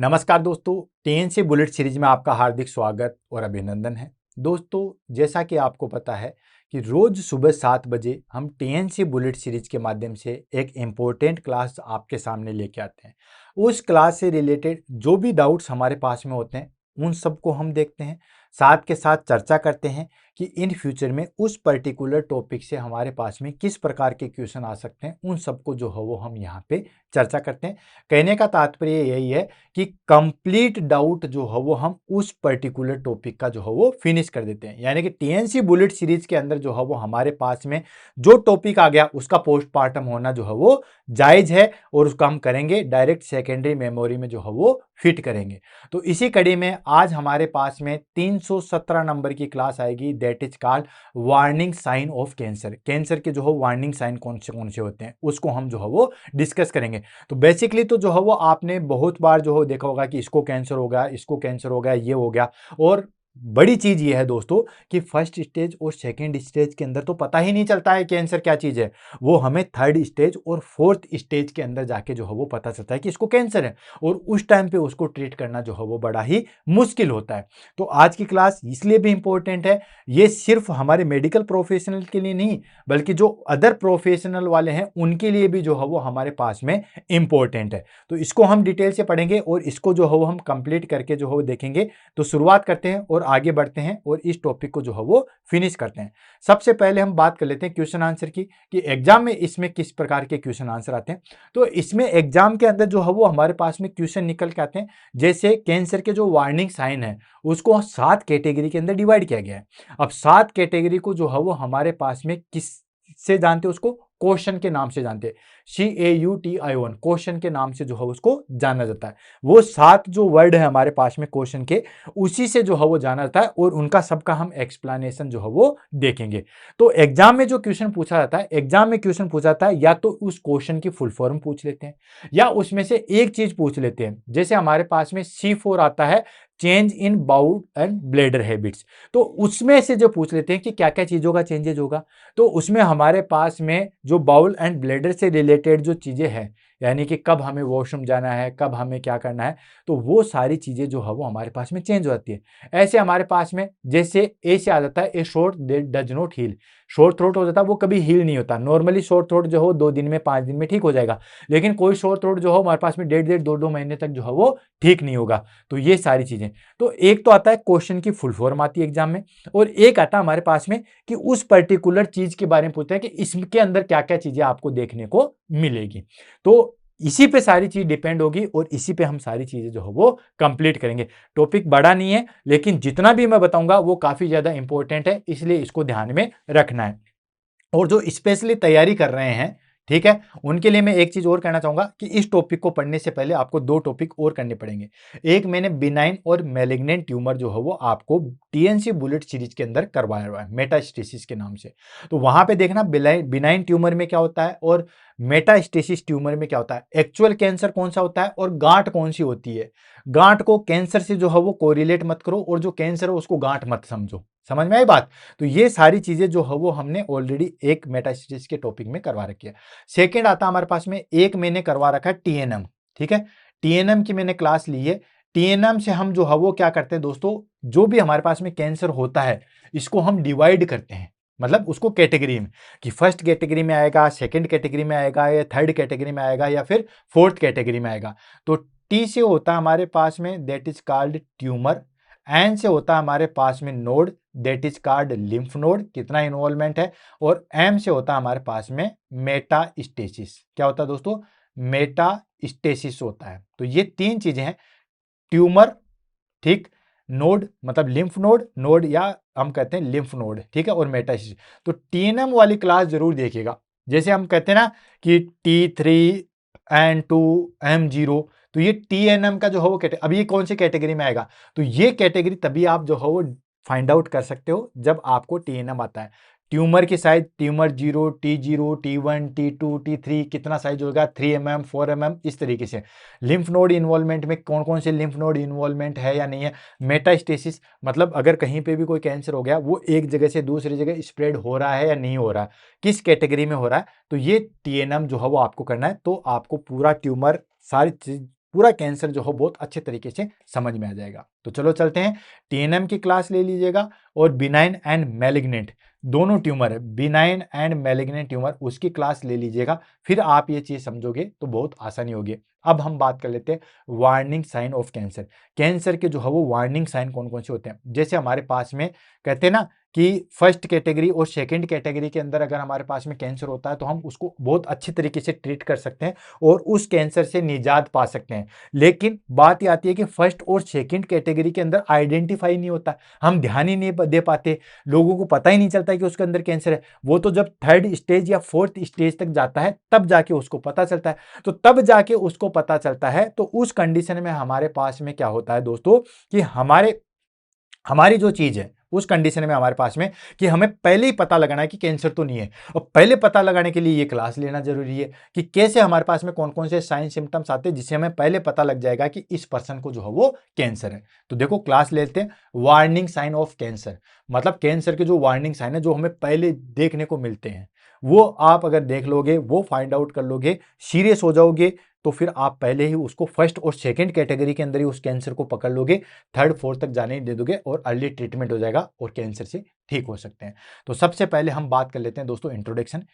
नमस्कार दोस्तों, TNC bullet series में आपका हार्दिक स्वागत और अभिनंदन है। दोस्तों, जैसा कि आपको पता है कि रोज सुबह 7 बजे हम टीएनसी बुलेट सीरीज के माध्यम से एक इम्पोर्टेंट क्लास आपके सामने लेके आते हैं। उस क्लास से रिलेटेड जो भी डाउट्स हमारे पास में होते हैं उन सबको हम देखते हैं, साथ के साथ चर्चा करते हैं कि इन फ्यूचर में उस पर्टिकुलर टॉपिक से हमारे पास में किस प्रकार के क्वेश्चन आ सकते हैं। उन सबको जो है वो हम यहाँ पे चर्चा करते हैं। कहने का तात्पर्य यही है कि कंप्लीट डाउट जो है वो हम उस पर्टिकुलर टॉपिक का जो है वो फिनिश कर देते हैं। यानी कि टीएनसी बुलेट सीरीज के अंदर जो है वो हमारे पास में जो टॉपिक आ गया उसका पोस्टमार्टम होना जो है वो जायज है और उसका हम करेंगे डायरेक्ट सेकेंडरी मेमोरी में जो है वो फिट करेंगे। तो इसी कड़ी में आज हमारे पास में 317 नंबर की क्लास आएगी, that is called warning sign of cancer. Cancer के जो है वार्निंग साइन कौन से होते हैं उसको हम जो है वो डिस्कस करेंगे। तो बेसिकली तो जो है वो आपने बहुत बार जो है देखा होगा कि इसको कैंसर हो गया, इसको कैंसर हो गया, ये हो गया। और बड़ी चीज ये है दोस्तों कि फर्स्ट स्टेज और सेकंड स्टेज के अंदर तो पता ही नहीं चलता है कैंसर क्या चीज है। वो हमें थर्ड स्टेज और फोर्थ स्टेज के अंदर जाके जो है वो पता चलता है कि इसको कैंसर है, और उस टाइम पे उसको ट्रीट करना जो है वो बड़ा ही मुश्किल होता है। तो आज की क्लास इसलिए भी इंपॉर्टेंट है, ये सिर्फ हमारे मेडिकल प्रोफेशनल के लिए नहीं बल्कि जो अदर प्रोफेशनल वाले हैं उनके लिए भी जो है वो हमारे पास में इंपॉर्टेंट है। तो इसको हम डिटेल से पढ़ेंगे और इसको जो है वो हम कंप्लीट करके जो है वो देखेंगे। तो शुरुआत करते हैं और आगे बढ़ते हैं और इस टॉपिक को जो है वो फिनिश करते हैं। सबसे पहले हम बात कर लेते हैं क्वेश्चन आंसर की कि एग्जाम में इसमें किस प्रकार के क्वेश्चन आंसर आते हैं। तो इसमें एग्जाम के अंदर जो है वो हमारे पास में क्वेश्चन निकल के आते हैं। जैसे कैंसर के जो वार्निंग साइन है उसको 7 कैटेगरी के अंदर डिवाइड किया गया है। अब 7 कैटेगरी को जो है वो हमारे पास में किस से जानते हैं, उसको क्वेश्चन के नाम से जानते हैं। CAUTION क्वेश्चन के नाम से जो है उसको जाना जाता है। वो 7 जो वर्ड है हमारे पास में क्वेश्चन के, उसी से जो है वो जाना जाता है और उनका सबका हम एक्सप्लेनेशन जो है वो देखेंगे। तो एग्जाम में जो क्वेश्चन पूछा जाता है, एग्जाम में क्वेश्चन पूछा जाता है या तो उस क्वेश्चन की फुल फॉर्म पूछ लेते हैं या उसमें से एक चीज पूछ लेते हैं। जैसे हमारे पास में C4 आता है, change in bowel and bladder habits. तो उसमें से जो पूछ लेते हैं कि क्या क्या चीजों का चेंजेज होगा। तो उसमें हमारे पास में जो बाउल एंड ब्लैडर से रिलेटेड जो चीजें हैं, यानी कि कब हमें वॉशरूम जाना है, कब हमें क्या करना है, तो वो सारी चीजें जो है वो हमारे पास में चेंज हो जाती है। ऐसे हमारे पास में जैसे ए से आ जाता है, a short that does not heal. Short throat हो जाता है, वो कभी हील नहीं होता। नॉर्मली शॉर्ट थ्रोट जो हो 2 दिन में 5 दिन में ठीक हो जाएगा, लेकिन कोई शॉर्ट थ्रोट जो हो हमारे पास में 1.5 2 महीने तक जो है वो ठीक नहीं होगा। तो ये सारी चीजें, तो एक तो आता है क्वेश्चन की फुल फॉर्म आती है एग्जाम में, और एक आता है हमारे पास में कि उस पर्टिकुलर चीज के बारे में पूछते हैं कि इसके अंदर क्या क्या चीजें आपको देखने को मिलेगी। तो इसी पे सारी चीज डिपेंड होगी और इसी पे हम सारी चीजें जो है वो कंप्लीट करेंगे। टॉपिक बड़ा नहीं है, लेकिन जितना भी मैं बताऊंगा वो काफी ज्यादा इंपॉर्टेंट है, इसलिए इसको ध्यान में रखना है। और जो स्पेशली तैयारी कर रहे हैं, ठीक है, उनके लिए मैं एक चीज और कहना चाहूंगा कि इस टॉपिक को पढ़ने से पहले आपको 2 टॉपिक और करने पड़ेंगे। एक मैंने बिनाइन और मैलिग्नेंट ट्यूमर जो है वो आपको टीएनसी बुलेट सीरीज के अंदर करवाया हुआ है, मेटास्टेसिस के नाम से। तो वहां पे देखना बिनाइन ट्यूमर में क्या होता है और मेटास्टेसिस ट्यूमर में क्या होता है, एक्चुअल कैंसर कौन सा होता है और गांठ कौन सी होती है। गांठ को कैंसर से जो है वो कोरिलेट मत करो और जो कैंसर है उसको गांठ मत समझो। समझ में आई बात? तो ये सारी चीजें जो है वो हमने ऑलरेडी एक मेटास्टेसिस के टॉपिक में करवा रखी है। सेकेंड आता हमारे पास में, एक मैंने करवा रखा है टीएनएम। ठीक है, टीएनएम की मैंने क्लास ली है। टीएनएम से हम जो है वो क्या करते हैं दोस्तों, जो भी हमारे पास में कैंसर होता है इसको हम डिवाइड करते हैं, मतलब उसको कैटेगरी में, कि फर्स्ट कैटेगरी में आएगा, सेकंड कैटेगरी में आएगा, या थर्ड कैटेगरी में आएगा, या फिर फोर्थ कैटेगरी में आएगा। तो टी से होता है हमारे पास में that is called tumour. N से होता है हमारे पास में node, that is called lymph node, कितना इन्वॉल्वमेंट है। और एम से होता है हमारे पास में मेटास्टेसिस। क्या होता है दोस्तों? मेटास्टेसिस होता है। तो ये 3 चीजें हैं, ट्यूमर, ठीक, नोड मतलब लिम्फ नोड, नोड या हम कहते हैं लिम्फ नोड, ठीक है, और मेटास्टेसिस। तो टीएनएम वाली क्लास जरूर देखिएगा। जैसे हम कहते हैं ना कि T3N2M0, तो ये टीएनएम का जो है वो अब ये कौन सी कैटेगरी में आएगा, तो ये कैटेगरी तभी आप जो है वो फाइंड आउट कर सकते हो जब आपको टीएनएम आता है। ट्यूमर की size, tumour 0, T0, T1, T2, T3, कितना साइज होगा, 3 mm 4 mm, इस तरीके से। लिम्फ नोड इन्वॉल्वमेंट में कौन कौन से लिम्फ नोड इन्वॉल्वमेंट है या नहीं है। मेटास्टेसिस मतलब अगर कहीं पे भी कोई कैंसर हो गया वो एक जगह से दूसरी जगह स्प्रेड हो रहा है या नहीं हो रहा, किस कैटेगरी में हो रहा है, तो ये टीएनएम जो है वो आपको करना है। तो आपको पूरा ट्यूमर सारी चीज पूरा कैंसर जो हो बहुत अच्छे तरीके से समझ में आ जाएगा। तो चलो चलते हैं, टीएनएम की क्लास ले लीजिएगा और बिनाइन एंड मैलिग्नेंट दोनों ट्यूमर है, बिनाइन एंड मैलिग्नेंट ट्यूमर, उसकी क्लास ले लीजिएगा, फिर आप ये चीज समझोगे तो बहुत आसानी होगी। अब हम बात कर लेते हैं warning sign of cancer. Cancer के जो है वो वार्निंग साइन कौन कौन से होते हैं। जैसे हमारे पास में कहते हैं ना कि फर्स्ट कैटेगरी और सेकंड कैटेगरी के अंदर अगर हमारे पास में कैंसर होता है तो हम उसको बहुत अच्छी तरीके से ट्रीट कर सकते हैं और उस कैंसर से निजात पा सकते हैं। लेकिन बात ये आती है कि फर्स्ट और सेकंड कैटेगरी के अंदर आइडेंटिफाई नहीं होता, हम ध्यान ही नहीं दे पाते, लोगों को पता ही नहीं चलता कि उसके अंदर कैंसर है। वो तो जब थर्ड स्टेज या फोर्थ स्टेज तक जाता है तब जाके उसको पता चलता है। तो तब जाके उसको पता चलता है, तो उस कंडीशन में हमारे पास में क्या होता है दोस्तों कि हमारी जो चीज है उस कंडीशन में हमारे पास में कि हमें पहले ही पता लगाना है कि कैंसर तो नहीं है। और पहले पता लगाने के लिए ये क्लास लेना जरूरी है कि कैसे हमारे पास में कौन कौन से साइन सिम्टम्स आते हैं जिससे हमें पहले पता लग जाएगा कि इस पर्सन को जो है वो कैंसर है। तो देखो क्लास लेते हैं वार्निंग साइन ऑफ कैंसर, मतलब कैंसर के जो वार्निंग साइन है जो हमें पहले देखने को मिलते हैं, वो आप अगर देख लोगे, वो फाइंड आउट कर लोगे, सीरियस हो जाओगे, तो फिर आप पहले ही उसको फर्स्ट और सेकंड कैटेगरी के अंदर ही उस कैंसर को पकड़ लोगे, थर्ड फोर्थ तक जाने ही दे दोगे और अर्ली ट्रीटमेंट हो जाएगा और कैंसर से ठीक हो सकते हैं। तो सबसे पहले हम बात कर लेते हैं दोस्तों introduction.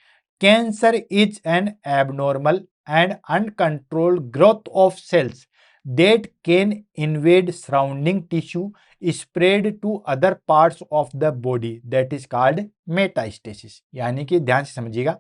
Cancer is an abnormal and uncontrolled growth of cells that can invade surrounding tissue, spread to other parts of the body, that is called metastasis। यानी कि ध्यान से समझिएगा,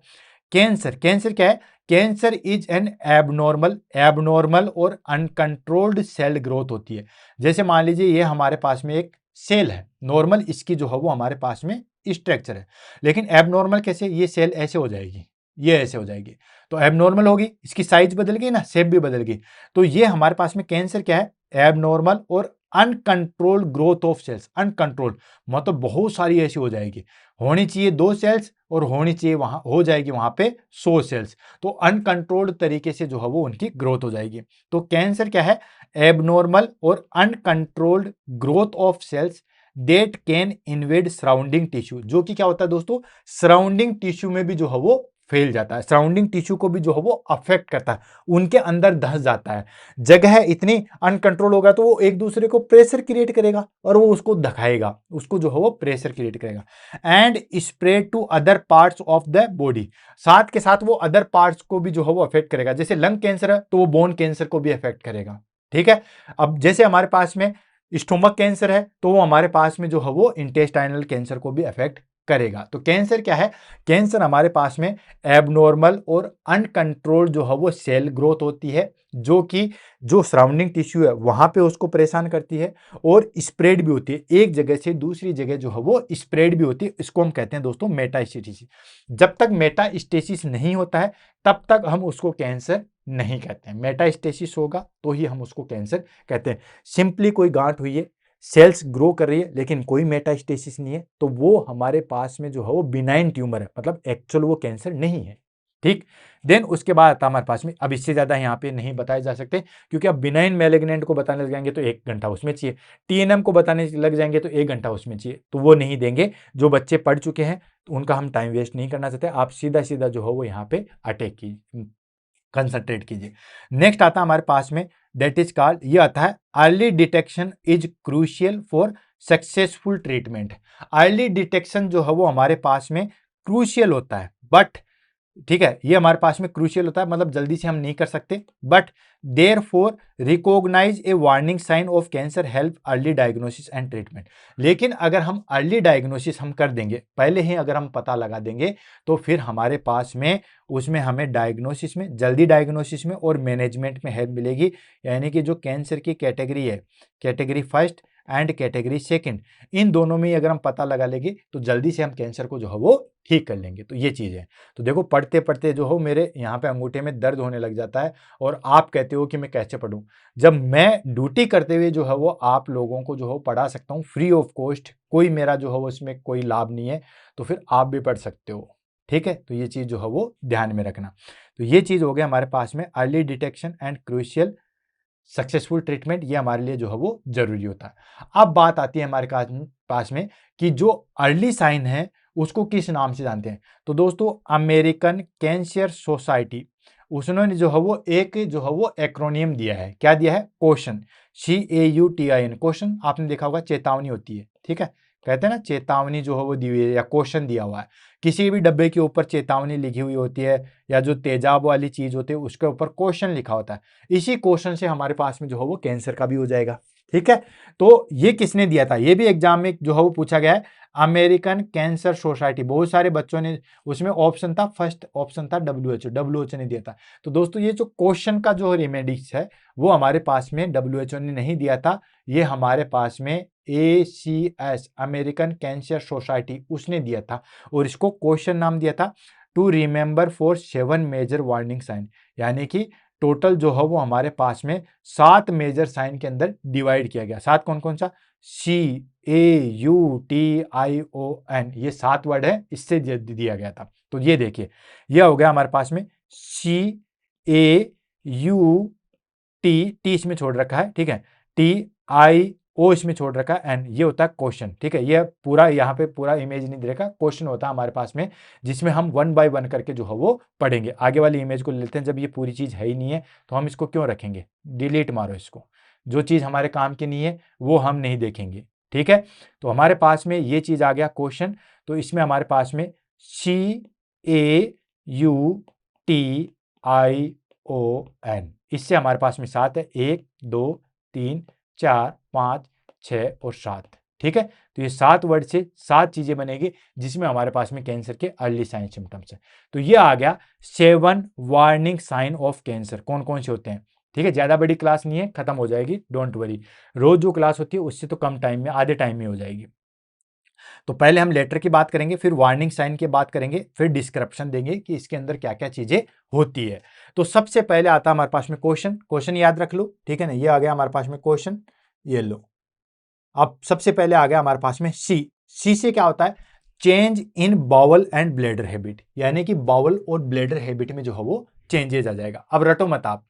कैंसर क्या है, कैंसर इज एन एबनॉर्मल और uncontrolled cell growth होती है। जैसे मान लीजिए ये हमारे पास में एक सेल है, नॉर्मल इसकी जो है वो हमारे पास में स्ट्रक्चर है, लेकिन एबनॉर्मल कैसे, ये सेल ऐसे हो जाएगी, ये ऐसे हो जाएगी, तो एबनॉर्मल होगी, इसकी साइज बदल गई ना, शेप भी बदल गई। तो ये हमारे पास में कैंसर क्या है, एबनॉर्मल और uncontrolled growth of cells. Uncontrolled मतलब बहुत सारी ऐसी हो जाएगी, होनी चाहिए 2 सेल्स और होनी चाहिए वहां, हो जाएगी वहां पे 100 सेल्स। तो अनकंट्रोल्ड तरीके से जो है वो उनकी ग्रोथ हो जाएगी। तो कैंसर क्या है, एबनॉर्मल और uncontrolled growth of cells that can invade surrounding tissue, जो कि क्या होता है दोस्तों, सराउंडिंग टिश्यू में भी जो है वो फैल जाता है, सराउंडिंग टिश्यू को भी जो है वो अफेक्ट करता है, उनके अंदर धंस जाता है। जगह इतनी अनकंट्रोल होगा तो वो एक दूसरे को प्रेशर क्रिएट करेगा और वो उसको धकाएगा, उसको जो है वो प्रेशर क्रिएट करेगा। And spread to other parts of the body, साथ के साथ वो अदर पार्ट्स को भी जो है वो अफेक्ट करेगा। जैसे लंग कैंसर है तो वो बोन कैंसर को भी अफेक्ट करेगा, ठीक है। अब जैसे हमारे पास में स्टोमक कैंसर है तो वो हमारे पास में जो है वो इंटेस्टाइनल कैंसर को भी अफेक्ट करेगा। तो कैंसर क्या है, कैंसर हमारे पास में एबनॉर्मल और अनकंट्रोल्ड जो है वो सेल ग्रोथ होती है, जो कि जो सराउंडिंग टिश्यू है वहां पे उसको परेशान करती है और स्प्रेड भी होती है, एक जगह से दूसरी जगह जो है वो स्प्रेड भी होती है। इसको हम कहते हैं दोस्तों मेटास्टेसिस। जब तक मेटास्टेसिस नहीं होता है तब तक हम उसको कैंसर नहीं कहते हैं, मेटास्टेसिस होगा तो ही हम उसको कैंसर कहते हैं। सिंपली कोई गांठ हुई है, सेल्स ग्रो कर रही है लेकिन कोई मेटास्टेसिस नहीं है, तो वो हमारे पास में जो है वो बिनाइन ट्यूमर है, मतलब एक्चुअल वो कैंसर नहीं है, ठीक। देन उसके बाद आता हमारे पास में, अब इससे ज्यादा यहाँ पे नहीं बताए जा सकते क्योंकि अब बिनाइन मैलिग्नेंट को बताने लग जाएंगे तो 1 घंटा उसमें चाहिए, टीएनएम को बताने लग जाएंगे तो 1 घंटा उसमें चाहिए, तो वो नहीं देंगे। जो बच्चे पढ़ चुके हैं तो उनका हम टाइम वेस्ट नहीं करना चाहते, आप सीधा सीधा जो है वो यहाँ पे अटैक कीजिए, कंसंट्रेट कीजिए। नेक्स्ट आता है हमारे पास में, दैट इज कॉल्ड, ये आता है early detection is crucial for successful treatment. Early detection जो है वो हमारे पास में क्रूशियल होता है, बट ठीक है, ये हमारे पास में क्रूशियल होता है, मतलब जल्दी से हम नहीं कर सकते, but therefore recognise a warning sign of cancer help early diagnosis and treatment. लेकिन अगर हम अर्ली डायग्नोसिस हम कर देंगे, पहले ही अगर हम पता लगा देंगे, तो फिर हमारे पास में उसमें हमें डायग्नोसिस में, जल्दी डायग्नोसिस में और मैनेजमेंट में हेल्प मिलेगी। यानी कि जो कैंसर की कैटेगरी है, category first and category second, इन दोनों में अगर हम पता लगा लेंगे तो जल्दी से हम कैंसर को जो है वो ठीक कर लेंगे। तो ये चीज़ है। तो देखो पढ़ते पढ़ते जो हो मेरे यहाँ पे अंगूठे में दर्द होने लग जाता है और आप कहते हो कि मैं कैसे पढ़ूं, जब मैं ड्यूटी करते हुए जो है वो आप लोगों को जो है पढ़ा सकता हूँ फ्री ऑफ कॉस्ट, कोई मेरा जो है वो इसमें कोई लाभ नहीं है, तो फिर आप भी पढ़ सकते हो, ठीक है। तो ये चीज़ जो है वो ध्यान में रखना। तो ये चीज़ हो गया हमारे पास में early detection and crucial successful treatment, ये हमारे लिए जो है वो जरूरी होता है। अब बात आती है हमारे पास में कि जो अर्ली साइन है उसको किस नाम से जानते हैं। तो दोस्तों अमेरिकन कैंसर सोसाइटी उसने जो है वो एक्रोनियम दिया है। क्या दिया है? Question, CAUTIN, question. आपने देखा होगा चेतावनी होती है, ठीक है, कहते हैं ना चेतावनी जो है वो दी हुई है या क्वेश्चन दिया हुआ है। किसी भी डब्बे के ऊपर चेतावनी लिखी हुई होती है या जो तेजाब वाली चीज होती है उसके ऊपर क्वेश्चन लिखा होता है। इसी क्वेश्चन से हमारे पास में जो है वो कैंसर का भी हो जाएगा, ठीक है। तो ये किसने दिया था? ये भी एग्जाम में जो है वो पूछा गया है, अमेरिकन कैंसर सोसाइटी। बहुत सारे बच्चों ने, उसमें ऑप्शन था, फर्स्ट ऑप्शन था WHO ने दिया था। तो दोस्तों ये जो क्वेश्चन का जो रेमेडीज है वो हमारे पास में WHO ने नहीं दिया था, ये हमारे पास में ACS, अमेरिकन कैंसर सोसाइटी, उसने दिया था। और इसको क्वेश्चन नाम दिया था, to remember for 7 major warning sign. यानी कि टोटल जो है वो हमारे पास में 7 मेजर साइन के अंदर डिवाइड किया गया। 7 कौन कौन सा? CAUTION, ये 7 वर्ड है, इससे दिया गया था। तो ये देखिए, ये हो गया हमारे पास में CAUT, इसमें छोड़ रखा है, ठीक है, TIO इसमें छोड़ रखा है, एंड ये होता है क्वेश्चन, ठीक है। ये पूरा यहाँ पे पूरा इमेज नहीं दे रखा, क्वेश्चन होता है हमारे पास में, जिसमें हम 1 बाय 1 करके जो है वो पढ़ेंगे। आगे वाली इमेज को लेते हैं। जब ये पूरी चीज है ही नहीं है तो हम इसको क्यों रखेंगे? डिलीट मारो इसको। जो चीज हमारे काम की नहीं है वो हम नहीं देखेंगे, ठीक है। तो हमारे पास में ये चीज आ गया क्वेश्चन। तो इसमें हमारे पास में CAUTION, इससे हमारे पास में 7 है, 1 2 3 4 5 6 और 7, ठीक है। तो ये 7 वर्ड से 7 चीजें बनेगी जिसमें हमारे पास में कैंसर के अर्ली साइन सिम्टम्स है। तो ये आ गया 7 वार्निंग साइन ऑफ कैंसर। कौन कौन से होते हैं? ठीक है, ज्यादा बड़ी क्लास नहीं है, खत्म हो जाएगी, डोंट वरी। रोज जो क्लास होती है उससे तो कम टाइम में, आधे टाइम में हो जाएगी। तो पहले हम लेटर की बात करेंगे, फिर वार्निंग साइन की बात करेंगे, फिर डिस्क्रिप्शन देंगे कि इसके अंदर क्या क्या चीजें होती है। तो सबसे पहले आता है हमारे पास में क्वेश्चन। क्वेश्चन याद रख लो, ठीक है ना। ये आ गया हमारे पास में क्वेश्चन, ये लो। अब सबसे पहले आ गया हमारे पास में सी से क्या होता है? Change in bowel and bladder habit, यानी कि बाउल और ब्लैडर हैबिट में जो है वो चेंजेस आ जाएगा। अब रटो मत आप,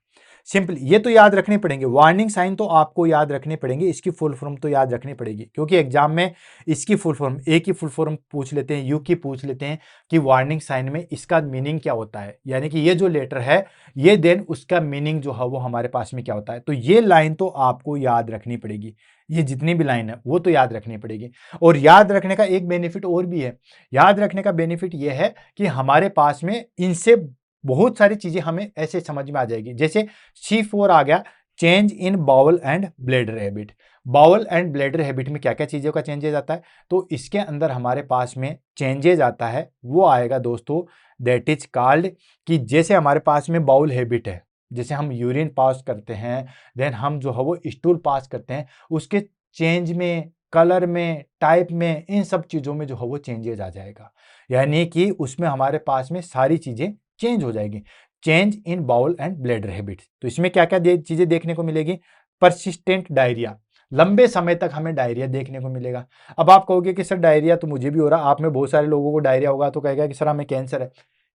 सिंपल ये तो याद रखने पड़ेंगे। वार्निंग साइन तो आपको याद रखने पड़ेंगे, इसकी फुल फॉर्म तो याद रखनी पड़ेगी, क्योंकि एग्जाम में इसकी फुल फॉर्म, ए की फुल फॉर्म पूछ लेते हैं, यू की पूछ लेते हैं कि वार्निंग साइन में इसका मीनिंग क्या होता है, यानी कि ये जो लेटर है ये देन उसका मीनिंग जो है वो हमारे पास में क्या होता है। तो ये लाइन तो आपको याद रखनी पड़ेगी, ये जितनी भी लाइन है वो तो याद रखनी पड़ेगी। और याद रखने का एक बेनिफिट और भी है। याद रखने का बेनिफिट ये है कि हमारे पास में इनसे बहुत सारी चीजें हमें ऐसे समझ में आ जाएगी। जैसे C4 आ गया, change in bowel and bladder habit. Bowel and bladder habit में क्या क्या चीजों का चेंजेज आता है? तो इसके अंदर हमारे पास में चेंजेज आता है, वो आएगा दोस्तों, दैट इज कॉल्ड, कि जैसे हमारे पास में बाउल हैबिट है, जैसे हम यूरिन पास करते हैं, देन हम जो है वो स्टूल पास करते हैं, उसके चेंज में, कलर में, टाइप में, इन सब चीजों में जो है वो चेंजेज आ जाएगा। यानी कि उसमें हमारे पास में सारी चीजें चेंज हो जाएगी। Change in bowel and bladder habits, तो इसमें क्या क्या चीजें देखने को मिलेगी? परसिस्टेंट डायरिया, लंबे समय तक हमें डायरिया देखने को मिलेगा। अब आप कहोगे कि सर डायरिया तो मुझे भी हो रहा, आप में बहुत सारे लोगों को डायरिया होगा, तो कहेगा कि सर हमें कैंसर है।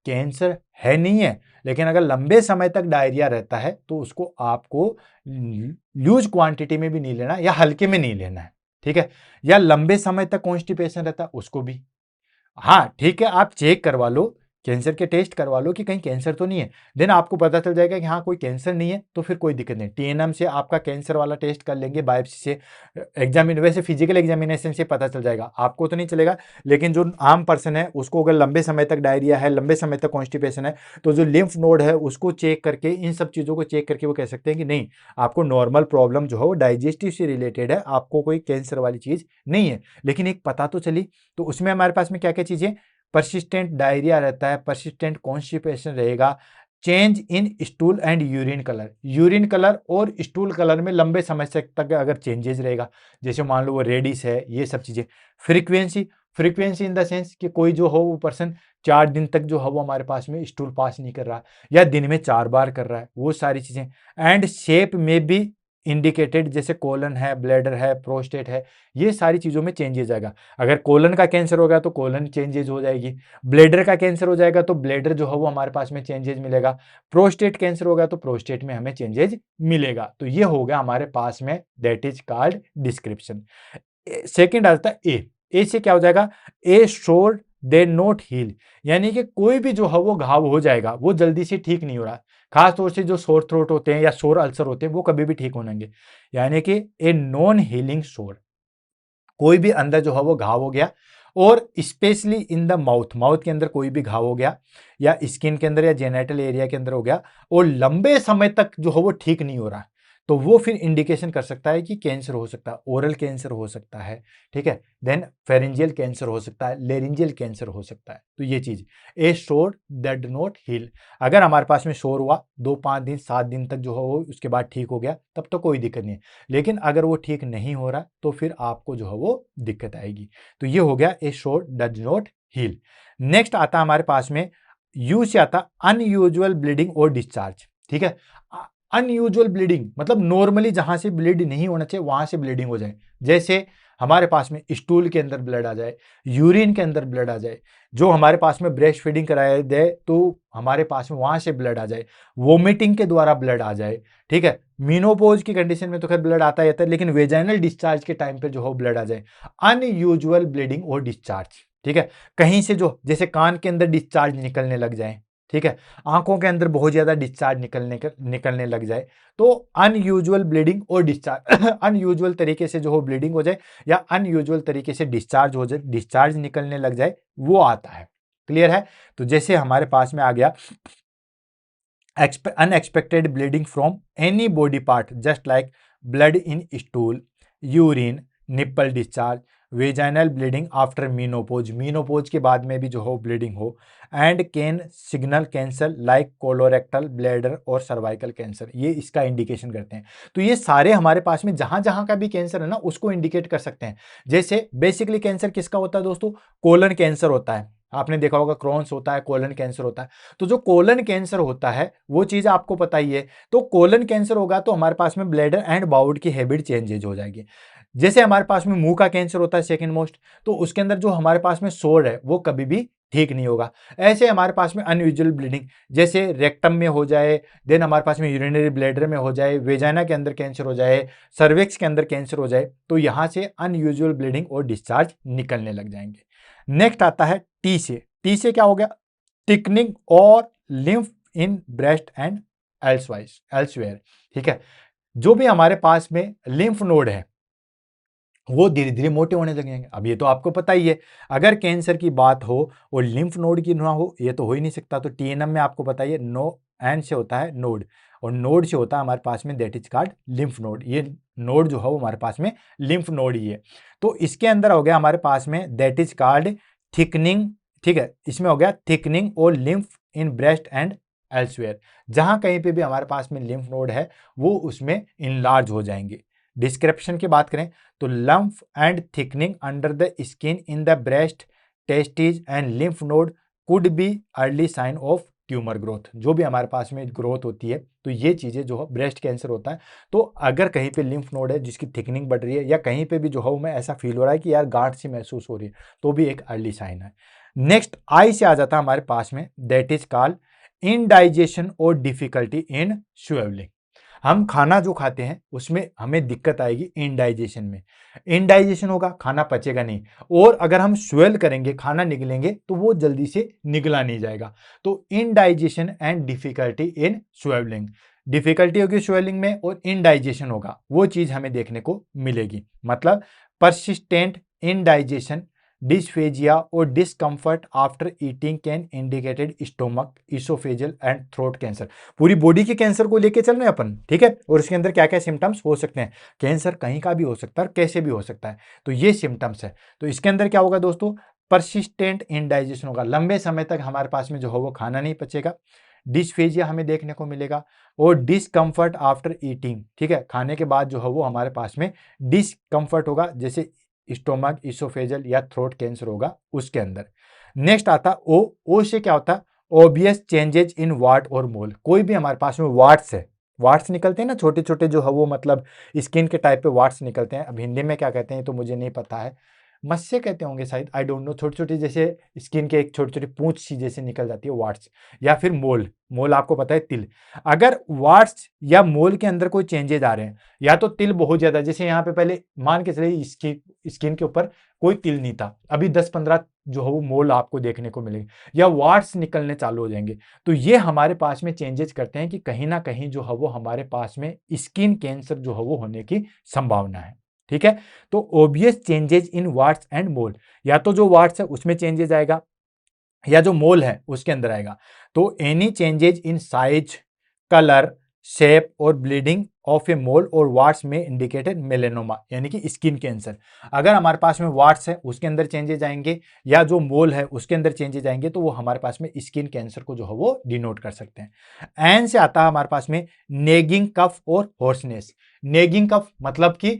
कैंसर है नहीं है, लेकिन अगर लंबे समय तक डायरिया रहता है तो उसको आपको ह्यूज क्वांटिटी में भी नहीं लेना या हल्के में नहीं लेना है, ठीक है। या लंबे समय तक कॉन्स्टिपेशन रहता है उसको भी, हाँ ठीक है, आप चेक करवा लो, कैंसर के टेस्ट करवा लो कि कहीं कैंसर तो नहीं है, देन आपको पता चल जाएगा कि हाँ कोई कैंसर नहीं है, तो फिर कोई दिक्कत नहीं। TNM से आपका कैंसर वाला टेस्ट कर लेंगे, बायोप्सी से, वैसे फिजिकल एग्जामिनेशन से पता चल जाएगा, आपको तो नहीं चलेगा, लेकिन जो आम पर्सन है उसको अगर लंबे समय तक डायरिया है, लंबे समय तक कॉन्स्टिपेशन है, तो जो लिम्फ नोड है उसको चेक करके, इन सब चीज़ों को चेक करके वो कह सकते हैं कि नहीं, आपको नॉर्मल प्रॉब्लम जो है वो डाइजेस्टिव से रिलेटेड है, आपको कोई कैंसर वाली चीज़ नहीं है। लेकिन एक पता तो चली। तो उसमें हमारे पास में क्या क्या चीज़ें? परसिस्टेंट डायरिया रहता है, परसिस्टेंट कॉन्स्टिपेशन रहेगा, change in stool and urine colour, urine colour और स्टूल कलर में लंबे समय तक अगर चेंजेस रहेगा, जैसे मान लो वो रेडिश है, ये सब चीजें। Frequency, frequency in the sense कि कोई जो हो वो पर्सन 4 दिन तक जो है वो हमारे पास में स्टूल पास नहीं कर रहा, या दिन में 4 बार कर रहा है, वो सारी चीजें। एंड शेप में भी इंडिकेटेड, जैसे कोलन है, ब्लैडर है, प्रोस्टेट है, ये सारी चीजों में चेंजेस आएगा। अगर कोलन का कैंसर होगा तो कोलन चेंजेस हो जाएगी, ब्लैडर का कैंसर हो जाएगा तो ब्लैडर जो है वो हमारे पास में चेंजेस मिलेगा, प्रोस्टेट कैंसर होगा तो प्रोस्टेट में हमें चेंजेस मिलेगा। तो ये हो गया हमारे पास में, that is called description. Second आता है ए से क्या हो जाएगा? ए शोर दे नॉट हील, यानी कि कोई भी जो है वो घाव हो जाएगा, वो जल्दी से ठीक नहीं हो रहा, खास तौर से जो सोर थ्रोट होते हैं या सोर अल्सर होते हैं वो कभी भी ठीक होंगे, यानी कि ए नॉन हीलिंग सोर, कोई भी अंदर जो है वो घाव हो गया, और specially in the mouth, mouth के अंदर कोई भी घाव हो गया या स्किन के अंदर या जेनेटल एरिया के अंदर हो गया और लंबे समय तक जो है वो ठीक नहीं हो रहा, तो वो फिर इंडिकेशन कर सकता है कि कैंसर हो सकता है, ओरल कैंसर हो सकता है, ठीक है, देन फेरेंजियल कैंसर हो सकता है, लेरिंजियल कैंसर हो सकता है। तो ये चीज, ए sore that do not heal, अगर हमारे पास में शोर हुआ 2-5 दिन 7 दिन तक जो है वो उसके बाद ठीक हो गया तब तो कोई दिक्कत नहीं है, लेकिन अगर वो ठीक नहीं हो रहा तो फिर आपको जो है वो दिक्कत आएगी। तो ये हो गया ए शोर डज नॉट हील। नेक्स्ट आता हमारे पास में यू से आता अनयूजुअल ब्लीडिंग और डिस्चार्ज, ठीक है। अनयूजुअल ब्लीडिंग मतलब नॉर्मली जहां से ब्लीड नहीं होना चाहिए वहां से ब्लीडिंग हो जाए, जैसे हमारे पास में स्टूल के अंदर ब्लड आ जाए, यूरिन के अंदर ब्लड आ जाए, जो हमारे पास में ब्रेस्ट फीडिंग कराया जाए तो हमारे पास में वहां से ब्लड आ जाए, वोमिटिंग के द्वारा ब्लड आ जाए, ठीक है। मीनोपोज की कंडीशन में तो खैर ब्लड आता ही आता है, लेकिन वेजाइनल डिस्चार्ज के टाइम पे जो हो ब्लड आ जाए, अनयूजुअल ब्लीडिंग और डिस्चार्ज, ठीक है। कहीं से जो जैसे कान के अंदर डिस्चार्ज निकलने लग जाए, ठीक है, आंखों के अंदर बहुत ज्यादा डिस्चार्ज निकलने लग जाए, तो अनयूजुअल ब्लीडिंग और डिस्चार्ज अनयूजुअल तरीके से जो हो ब्लीडिंग हो जाए या अनयूजुअल तरीके से डिस्चार्ज हो जाए, डिस्चार्ज निकलने लग जाए, वो आता है। क्लियर है? तो जैसे हमारे पास में आ गया unexpected bleeding from any body part just like blood in stool, urine, nipple discharge, vaginal bleeding after menopause, menopause के बाद में भी जो हो ब्लीडिंग हो, and can signal cancer like colorectal, bladder और सर्वाइकल कैंसर, ये इसका इंडिकेशन करते हैं। तो ये सारे हमारे पास में जहां जहां का भी कैंसर है ना उसको इंडिकेट कर सकते हैं। जैसे बेसिकली कैंसर किसका होता है दोस्तों? कोलन कैंसर होता है, आपने देखा होगा क्रोन्स होता है, कोलन कैंसर होता है। तो जो कोलन कैंसर होता है वो चीज आपको पता ही है, तो कोलन कैंसर होगा तो हमारे पास में ब्लैडर एंड बाउल की हैबिट चेंजेज हो जाएगी। जैसे हमारे पास में मुंह का कैंसर होता है सेकंड मोस्ट, तो उसके अंदर जो हमारे पास में सोर है वो कभी भी ठीक नहीं होगा। ऐसे हमारे पास में अनयूजुअल ब्लीडिंग जैसे रेक्टम में हो जाए, देन हमारे पास में यूरिनरी ब्लैडर में हो जाए, वेजाइना के अंदर कैंसर हो जाए, सर्विक्स के अंदर कैंसर हो जाए, तो यहां से अनयूजुअल ब्लीडिंग और डिस्चार्ज निकलने लग जाएंगे। नेक्स्ट आता है टी से, टी से क्या हो गया? थिकनिंग और lymph in breast and elsewhere, ठीक है। जो भी हमारे पास में लिम्फ नोड है वो धीरे धीरे मोटे होने लगेंगे। अब ये तो आपको पता ही है, अगर कैंसर की बात हो और लिम्फ नोड की ना हो ये तो हो ही नहीं सकता। तो टीएनएम में आपको पता ही है, नो एन से होता है नोड और नोड से होता है हमारे पास में that is called lymph node. ये नोड जो है वो हमारे पास में लिम्फ नोड ही है। तो इसके अंदर हो गया हमारे पास में दैट इज कॉल्ड थिकनिंग, ठीक है। इसमें हो गया थिकनिंग और lymph in breast and elsewhere, जहां कहीं पे भी हमारे पास में लिम्फ नोड है वो उसमें इनलार्ज हो जाएंगे। डिस्क्रिप्शन की बात करें तो lump and thickening under the skin in the breast, testes and lymph node could be early sign of tumour growth. जो भी हमारे पास में ग्रोथ होती है तो ये चीजें जो है ब्रेस्ट कैंसर होता है, तो अगर कहीं पे लिम्फ नोड है जिसकी थिकनिंग बढ़ रही है या कहीं पे भी जो है मैं ऐसा फील हो रहा है कि यार गांठ सी महसूस हो रही है, तो भी एक अर्ली साइन है। नेक्स्ट आई से आ जाता है हमारे पास में दैट इज कॉल्ड इनडाइजेशन और डिफिकल्टी इन स्वेलिंग। हम खाना जो खाते हैं उसमें हमें दिक्कत आएगी इनडाइजेशन में, इनडाइजेशन होगा, खाना पचेगा नहीं, और अगर हम स्वेल करेंगे, खाना निगलेंगे तो वो जल्दी से निगला नहीं जाएगा। तो indigestion and difficulty in swelling, difficulty होगी स्वेलिंग में और इनडाइजेशन होगा, वो चीज हमें देखने को मिलेगी। मतलब परसिस्टेंट इनडाइजेशन, डिस्फेजिया और discomfort after eating can indicated stomach, oesophageal and throat cancer. पूरी बॉडी के कैंसर को लेके चल रहे हैं अपन, ठीक है, और इसके अंदर क्या क्या सिम्टम्स हो सकते हैं। कैंसर कहीं का भी हो सकता है और कैसे भी हो सकता है, तो ये सिम्टम्स है। तो इसके अंदर क्या होगा दोस्तों? परसिस्टेंट इनडाइजेशन होगा, लंबे समय तक हमारे पास में जो है वो खाना नहीं पचेगा, डिस्फेजिया हमें देखने को मिलेगा, और डिस्कम्फर्ट आफ्टर ईटिंग, ठीक है, खाने के बाद जो है वो हमारे पास में डिस्कम्फर्ट होगा, जैसे स्टोमक, इसोफेजल या थ्रोट कैंसर होगा उसके अंदर। नेक्स्ट आता ओ से क्या होता है? ओबियस चेंजेज इन वाट और मोल। कोई भी हमारे पास में वाट्स है, वाट्स निकलते हैं ना छोटे छोटे जो है वो मतलब स्किन के टाइप पे वाट्स निकलते हैं, अब हिंदी में क्या कहते हैं तो मुझे नहीं पता है, मस्से कहते होंगे शायद, आई डोंट नो, छोटी छोटी जैसे स्किन के एक छोटी छोटी पूंछ सी जैसे निकल जाती है, वार्ट्स। या फिर मोल, मोल आपको पता है तिल। अगर वार्ट्स या मोल के अंदर कोई चेंजेज आ रहे हैं, या तो तिल बहुत ज्यादा, जैसे यहाँ पे पहले मान के चलिए स्किन के ऊपर कोई तिल नहीं था, अभी 10-15 जो है वो मोल आपको देखने को मिलेंगे, या वार्ट्स निकलने चालू हो जाएंगे, तो ये हमारे पास में चेंजेस करते हैं कि कहीं ना कहीं जो है वो हमारे पास में स्किन कैंसर जो है वो होने की संभावना है। ठीक है, तो ओबियस चेंजेज इन वार्ट्स एंड मोल, या तो जो वार्ट्स है उसमें चेंजेस आएगा, या जो मोल है उसके अंदर आएगा। तो any changes in size, colour, shape और ब्लीडिंग ऑफ ए मोल और वार्ट्स में इंडिकेटेड मेलेनोमा, यानी कि स्किन कैंसर। अगर हमारे पास में वार्ट्स है उसके अंदर चेंजेज आएंगे, या जो मोल है उसके अंदर चेंजेज आएंगे, तो वो हमारे पास में स्किन कैंसर को जो है वो डिनोट कर सकते हैं। एन से आता है हमारे पास में नेगिंग कफ और हॉर्सनेस। नेगिंग कफ मतलब कि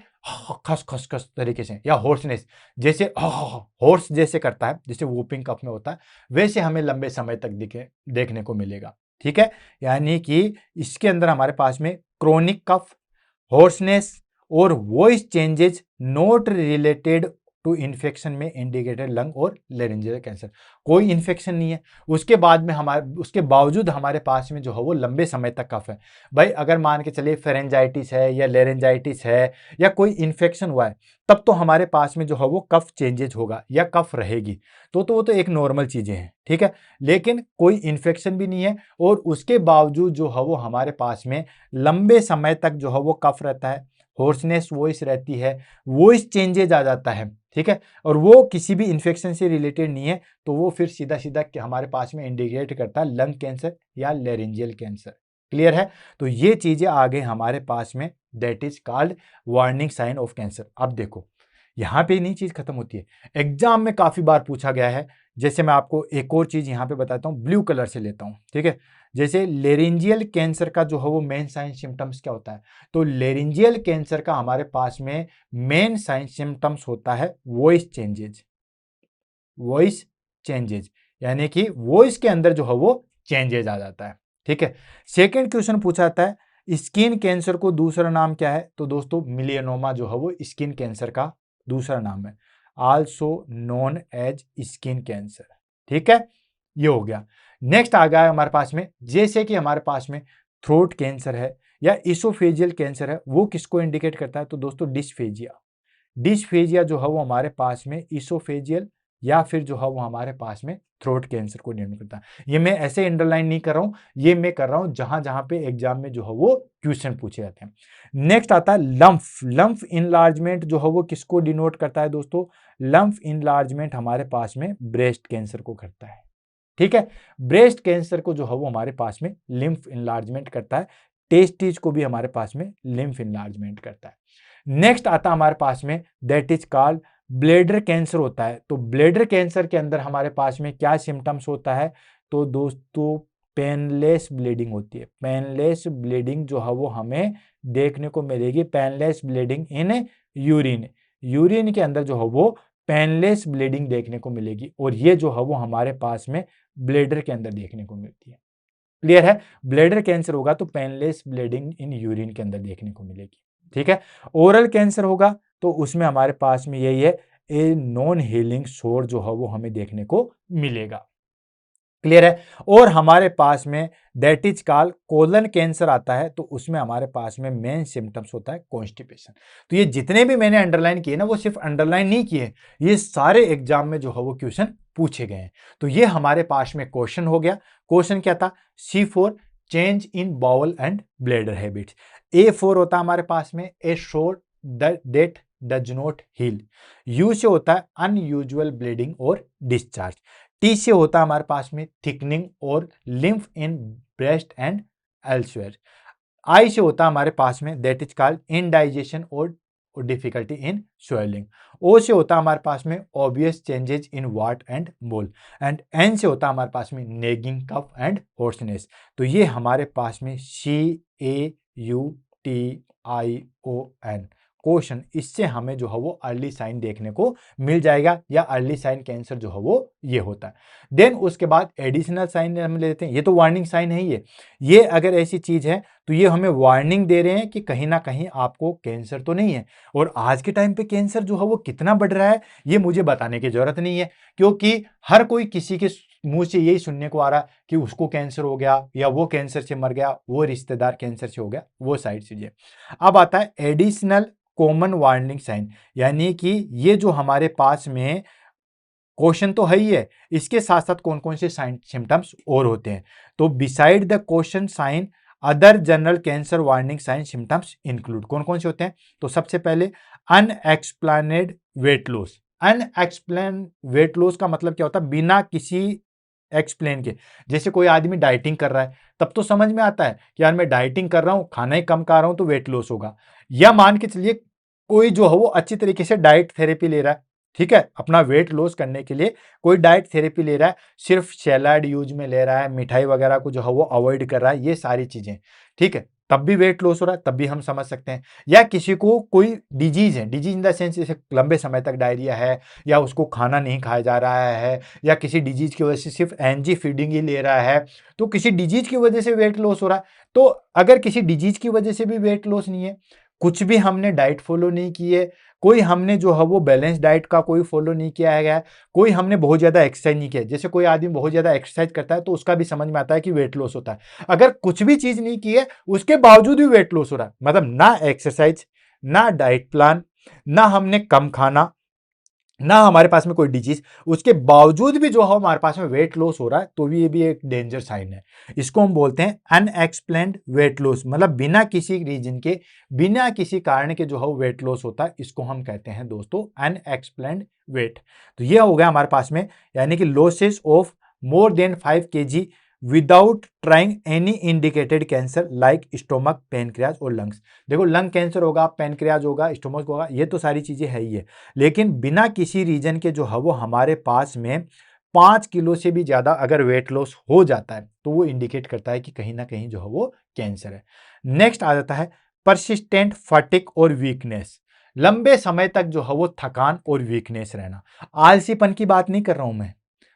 खस खस खस तरीके से, या हॉर्सनेस जैसे हॉर्स जैसे करता है, जैसे वूपिंग कफ में होता है, वैसे हमें लंबे समय तक देखने को मिलेगा। ठीक है, यानी कि इसके अंदर हमारे पास में क्रोनिक कफ, होर्सनेस और voice changes not related to infection में इंडिकेटेड लंग और लेरेंजियल कैंसर। कोई इन्फेक्शन नहीं है, उसके बावजूद हमारे पास में जो है वो लंबे समय तक कफ है। भाई अगर मान के चलिए फेरेंजाइटिस है या लेरेंजाइटिस है या कोई इन्फेक्शन हुआ है, तब तो हमारे पास में जो है वो कफ चेंजेज होगा या कफ रहेगी, तो वो तो एक नॉर्मल चीजें हैं। ठीक है, लेकिन कोई इन्फेक्शन भी नहीं है और उसके बावजूद जो है वो हमारे पास में लंबे समय तक जो है वो कफ रहता है, होर्सनेस वॉइस रहती है, वॉइस चेंजेज आ जाता है। ठीक है, और वो किसी भी इन्फेक्शन से रिलेटेड नहीं है, तो वो फिर सीधा सीधा हमारे पास में इंडिकेट करता है लंग कैंसर या लेरेंजियल कैंसर। क्लियर है, तो ये चीजें आ गई हमारे पास में, that is called warning sign of cancer. अब देखो यहां पे नहीं चीज खत्म होती है, एग्जाम में काफी बार पूछा गया है। जैसे मैं आपको एक और चीज यहां पे बताता हूं, ब्लू कलर से लेता हूं। ठीक है, जैसे लेरिंजियल कैंसर का जो है वो मेन साइन सिम्टम्स क्या होता है, तो लेरिंजियल कैंसर का हमारे पास में मेन साइन सिम्टम्स होता है वॉइस चेंजेज। वॉइस चेंजेज यानी कि वॉइस के अंदर जो है वो चेंजेज आ जाता है। ठीक है, सेकेंड क्वेश्चन पूछा जाता है स्किन कैंसर को दूसरा नाम क्या है, तो दोस्तों मिलियनोमा जो है वो स्किन कैंसर का दूसरा नाम है, also known as skin cancer. ठीक है, ये हो गया। नेक्स्ट आ गया हमारे पास में, जैसे कि हमारे पास में थ्रोट कैंसर है या इसोफेजियल कैंसर है, वो किसको इंडिकेट करता है, तो दोस्तों डिस्फेजिया। डिस्फेजिया जो है वो हमारे पास में इसोफेजियल या फिर जो है वो हमारे पास में थ्रोट कैंसर को डिनोट करता है। ये मैं ऐसे अंडरलाइन नहीं कर रहा हूं, ये मैं कर रहा हूं जहां जहां पे एग्जाम में जो है वो क्वेश्चन पूछे जाते हैं। नेक्स्ट आता है लंफ। लंफ इनलार्जमेंट जो है वो किसको डिनोट करता है दोस्तों, लंफ इनलार्जमेंट हमारे पास में ब्रेस्ट कैंसर को करता है। ठीक है, ब्रेस्ट कैंसर को जो है वो हमारे पास में लिम्फ इनलार्जमेंट करता है, टेस्टिज को भी हमारे पास में लिम्फ इनलार्जमेंट करता है। नेक्स्ट आता हमारे पास में that is called bladder cancer होता है। तो ब्लेडर कैंसर के अंदर हमारे पास में क्या सिम्टम्स होता है, तो दोस्तों पेनलेस ब्लीडिंग होती है। पेनलेस ब्लीडिंग जो है वो हमें देखने को मिलेगी, painless bleeding in urine. Urine के अंदर जो है वो पेनलेस ब्लीडिंग देखने को मिलेगी, और ये जो है वो हमारे पास में ब्लेडर के अंदर देखने को मिलती है। क्लियर है, ब्लेडर कैंसर होगा तो पेनलेस ब्लीडिंग इन यूरिन के अंदर देखने को मिलेगी। ठीक है, ओरल कैंसर होगा तो उसमें हमारे पास में यही है, ए नॉन हीलिंग सोर जो है वो हमें देखने को मिलेगा। क्लियर है, और हमारे पास में that is called colon cancer आता है, तो उसमें हमारे पास में मेन सिम्टम्स होता है कॉन्स्टिपेशन। तो ये जितने भी मैंने अंडरलाइन किए ना, वो सिर्फ अंडरलाइन नहीं किए, ये सारे एग्जाम में जो है वो क्वेश्चन पूछे गए हैं। तो ये हमारे पास में क्वेश्चन हो गया। क्वेश्चन क्या था, C4 change in bowel and bladder habits. A4 होता है हमारे पास में a sore that does not heal. U से होता है अनयूजुअल ब्लीडिंग और डिस्चार्ज। T से होता है हमारे पास में थिकनिंग और lymph in breast and elsewhere. I से होता है हमारे पास में दैट इज कॉल्ड इनडाइजेशन और डिफिकल्टी इन स्वेलिंग। O से होता है हमारे पास में obvious changes in watt and mole. And N से होता है हमारे पास में नेगिंग कफ एंड होर्सनेस। तो ये हमारे पास में CAUTION क्वेश्चन, इससे हमें जो है वो अर्ली साइन देखने को मिल जाएगा, या अर्ली साइन कैंसर जो है वो ये होता है। देन उसके बाद एडिशनल साइन हम लेते हैं, ये तो वार्निंग साइन है। ये अगर ऐसी चीज है तो ये हमें वार्निंग दे रहे हैं कि कहीं ना कहीं आपको कैंसर तो नहीं है। और आज के टाइम पे कैंसर जो है वो कितना बढ़ रहा है ये मुझे बताने की जरूरत नहीं है, क्योंकि हर कोई किसी के मुंह से यही सुनने को आ रहा है कि उसको कैंसर हो गया, या वो कैंसर से मर गया, वो रिश्तेदार कैंसर से हो गया, वो साइड चीजें। अब आता है एडिशनल कॉमन वार्निंग साइन, यानी कि ये जो हमारे पास में क्वेश्चन तो है ही है, इसके साथ साथ कौन कौन से साइन सिम्टम्स और होते हैं। तो beside the question sign other general cancer warning sign symptoms include, कौन कौन से होते हैं। तो सबसे पहले unexplained weight loss. Unexplain weight loss का मतलब क्या होता है, बिना किसी एक्सप्लेन के। जैसे कोई आदमी डाइटिंग कर रहा है, तब तो समझ में आता है कि यार मैं डाइटिंग कर रहा हूं, खाना ही कम खा रहा हूं तो वेट लॉस होगा। या मान के चलिए कोई जो है वो अच्छी तरीके से डाइट थेरेपी ले रहा है, ठीक है, अपना वेट लॉस करने के लिए कोई डाइट थेरेपी ले रहा है, सिर्फ सैलाड यूज में ले रहा है, मिठाई वगैरह को जो है वो अवॉइड कर रहा है, ये सारी चीजें, ठीक है, तब भी वेट लॉस हो रहा है, तब भी हम समझ सकते हैं। या किसी को कोई डिजीज है, डिजीज इन द सेंस जैसे लंबे समय तक डायरिया है, या उसको खाना नहीं खाया जा रहा है, या किसी डिजीज की वजह से सिर्फ एनजी फीडिंग ही ले रहा है, तो किसी डिजीज की वजह से वेट लॉस हो रहा है। तो अगर किसी डिजीज की वजह से भी वेट लॉस नहीं है, कुछ भी हमने डाइट फॉलो नहीं की है, कोई हमने जो है वो बैलेंस डाइट का कोई फॉलो नहीं किया है, कोई हमने बहुत ज्यादा एक्सरसाइज नहीं किया, जैसे कोई आदमी बहुत ज्यादा एक्सरसाइज करता है तो उसका भी समझ में आता है कि वेट लॉस होता है। अगर कुछ भी चीज नहीं की है उसके बावजूद भी वेट लॉस हो रहा है, मतलब ना एक्सरसाइज, ना डाइट प्लान, ना हमने कम खाना, ना हमारे पास में कोई डिजीज, उसके बावजूद भी जो है हमारे पास में वेट लॉस हो रहा है, तो भी ये भी एक डेंजर साइन है। इसको हम बोलते हैं अनएक्सप्लेन्ड वेट लॉस, मतलब बिना किसी रीजन के, बिना किसी कारण के जो है वेट लॉस होता है, इसको हम कहते हैं दोस्तों अनएक्सप्लेन्ड वेट। तो ये हो गया हमारे पास में, यानी कि losses of more than 5 kg without trying any indicated cancer like stomach, pancreas और लंग्स। देखो लंग कैंसर होगा, पेनक्रियाज होगा, स्टोमक होगा, ये तो सारी चीजें है ही है, लेकिन बिना किसी रीजन के जो है वो हमारे पास में 5 किलो से भी ज्यादा अगर वेट लॉस हो जाता है तो वो इंडिकेट करता है कि कहीं ना कहीं जो है वो कैंसर है। नेक्स्ट आ जाता है परसिस्टेंट फटिग और वीकनेस, लंबे समय तक जो है वो थकान और वीकनेस रहना। आलसीपन की बात नहीं कर रहा हूं मैं,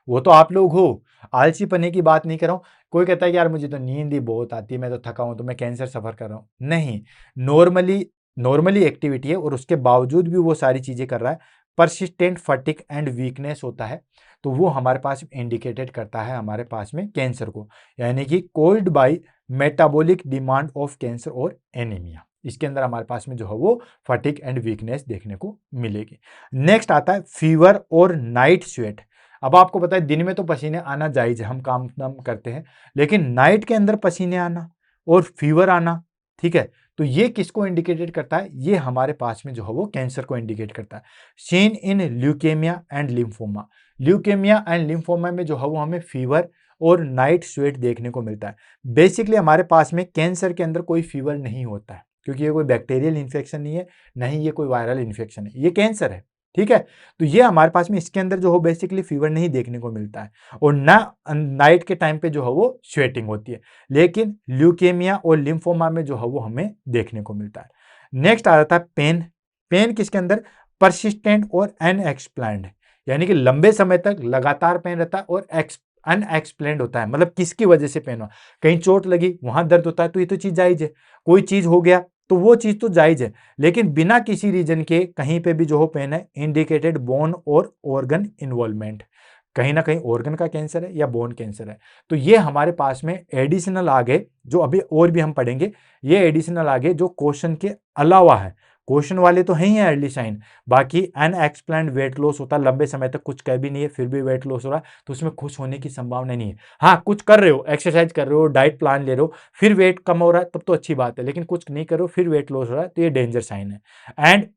वो तो आप लोग हो, आलसी पन्ने की बात नहीं कर रहा हूं। कोई कहता है कि यार मुझे तो नींद ही बहुत आती है, मैं तो थका हूं, तो मैं कैंसर सफर कर रहा हूं, नहीं, नॉर्मली नॉर्मली एक्टिविटी है और उसके बावजूद भी वो सारी चीजें कर रहा है, परसिस्टेंट फटिग एंड वीकनेस होता है, तो वो हमारे पास इंडिकेटेड करता है हमारे पास में कैंसर को, यानी कि cold by metabolic demand of cancer और एनीमिया। इसके अंदर हमारे पास में जो है वो फटिग एंड वीकनेस देखने को मिलेगी। नेक्स्ट आता है फीवर और नाइट स्वेट। अब आपको पता है दिन में तो पसीने आना जायज है, हम काम करते हैं, लेकिन नाइट के अंदर पसीने आना और फीवर आना, ठीक है, तो ये किसको इंडिकेटेड करता है, ये हमारे पास में जो है वो कैंसर को इंडिकेट करता है। Seen in leukaemia and lymphoma, leukaemia and lymphoma में जो है वो हमें फीवर और नाइट स्वेट देखने को मिलता है। बेसिकली हमारे पास में कैंसर के अंदर कोई फीवर नहीं होता है, क्योंकि ये कोई बैक्टीरियल इन्फेक्शन नहीं है, नहीं ये कोई वायरल इन्फेक्शन है, ये कैंसर है, ठीक है। तो ये हमारे पास में इसके अंदर जो हो बेसिकली फीवर नहीं देखने को मिलता है, और ना नाइट के टाइम पे जो है वो स्वेटिंग होती है, लेकिन ल्यूकेमिया और लिम्फोमा में जो है वो हमें देखने को मिलता है। नेक्स्ट आ जाता है पेन। पेन किसके अंदर, परसिस्टेंट और अनएक्सप्लेन्ड, यानी कि लंबे समय तक लगातार पेन रहता है, और अनएक्सप्लेन्ड होता है, मतलब किसकी वजह से पेन हुआ, कहीं चोट लगी वहां दर्द होता है तो ये तो चीज जायज है, कोई चीज हो गया तो वो चीज तो जायज है, लेकिन बिना किसी रीजन के कहीं पे भी जो हो पेन है, इंडिकेटेड बोन और ऑर्गन इन्वॉल्वमेंट, कहीं ना कहीं ऑर्गन का कैंसर है या बोन कैंसर है। तो ये हमारे पास में एडिशनल आगे जो अभी और भी हम पढ़ेंगे, ये एडिशनल आगे जो क्वेश्चन के अलावा है, क्वेश्चन वाले तो है ही है अर्ली साइन, बाकी अनएक्सप्लेन्ड वेट लॉस होता है, लंबे समय तक कुछ कह भी नहीं है फिर भी वेट लॉस हो रहा है, तो उसमें खुश होने की संभावना नहीं है। हाँ, कुछ कर रहे हो, एक्सरसाइज कर रहे हो, डाइट प्लान ले रहे हो, फिर वेट कम हो रहा है, तब तो अच्छी बात है, लेकिन कुछ नहीं कर रहे हो फिर वेट लॉस हो रहा है, तो ये डेंजर साइन है। एंड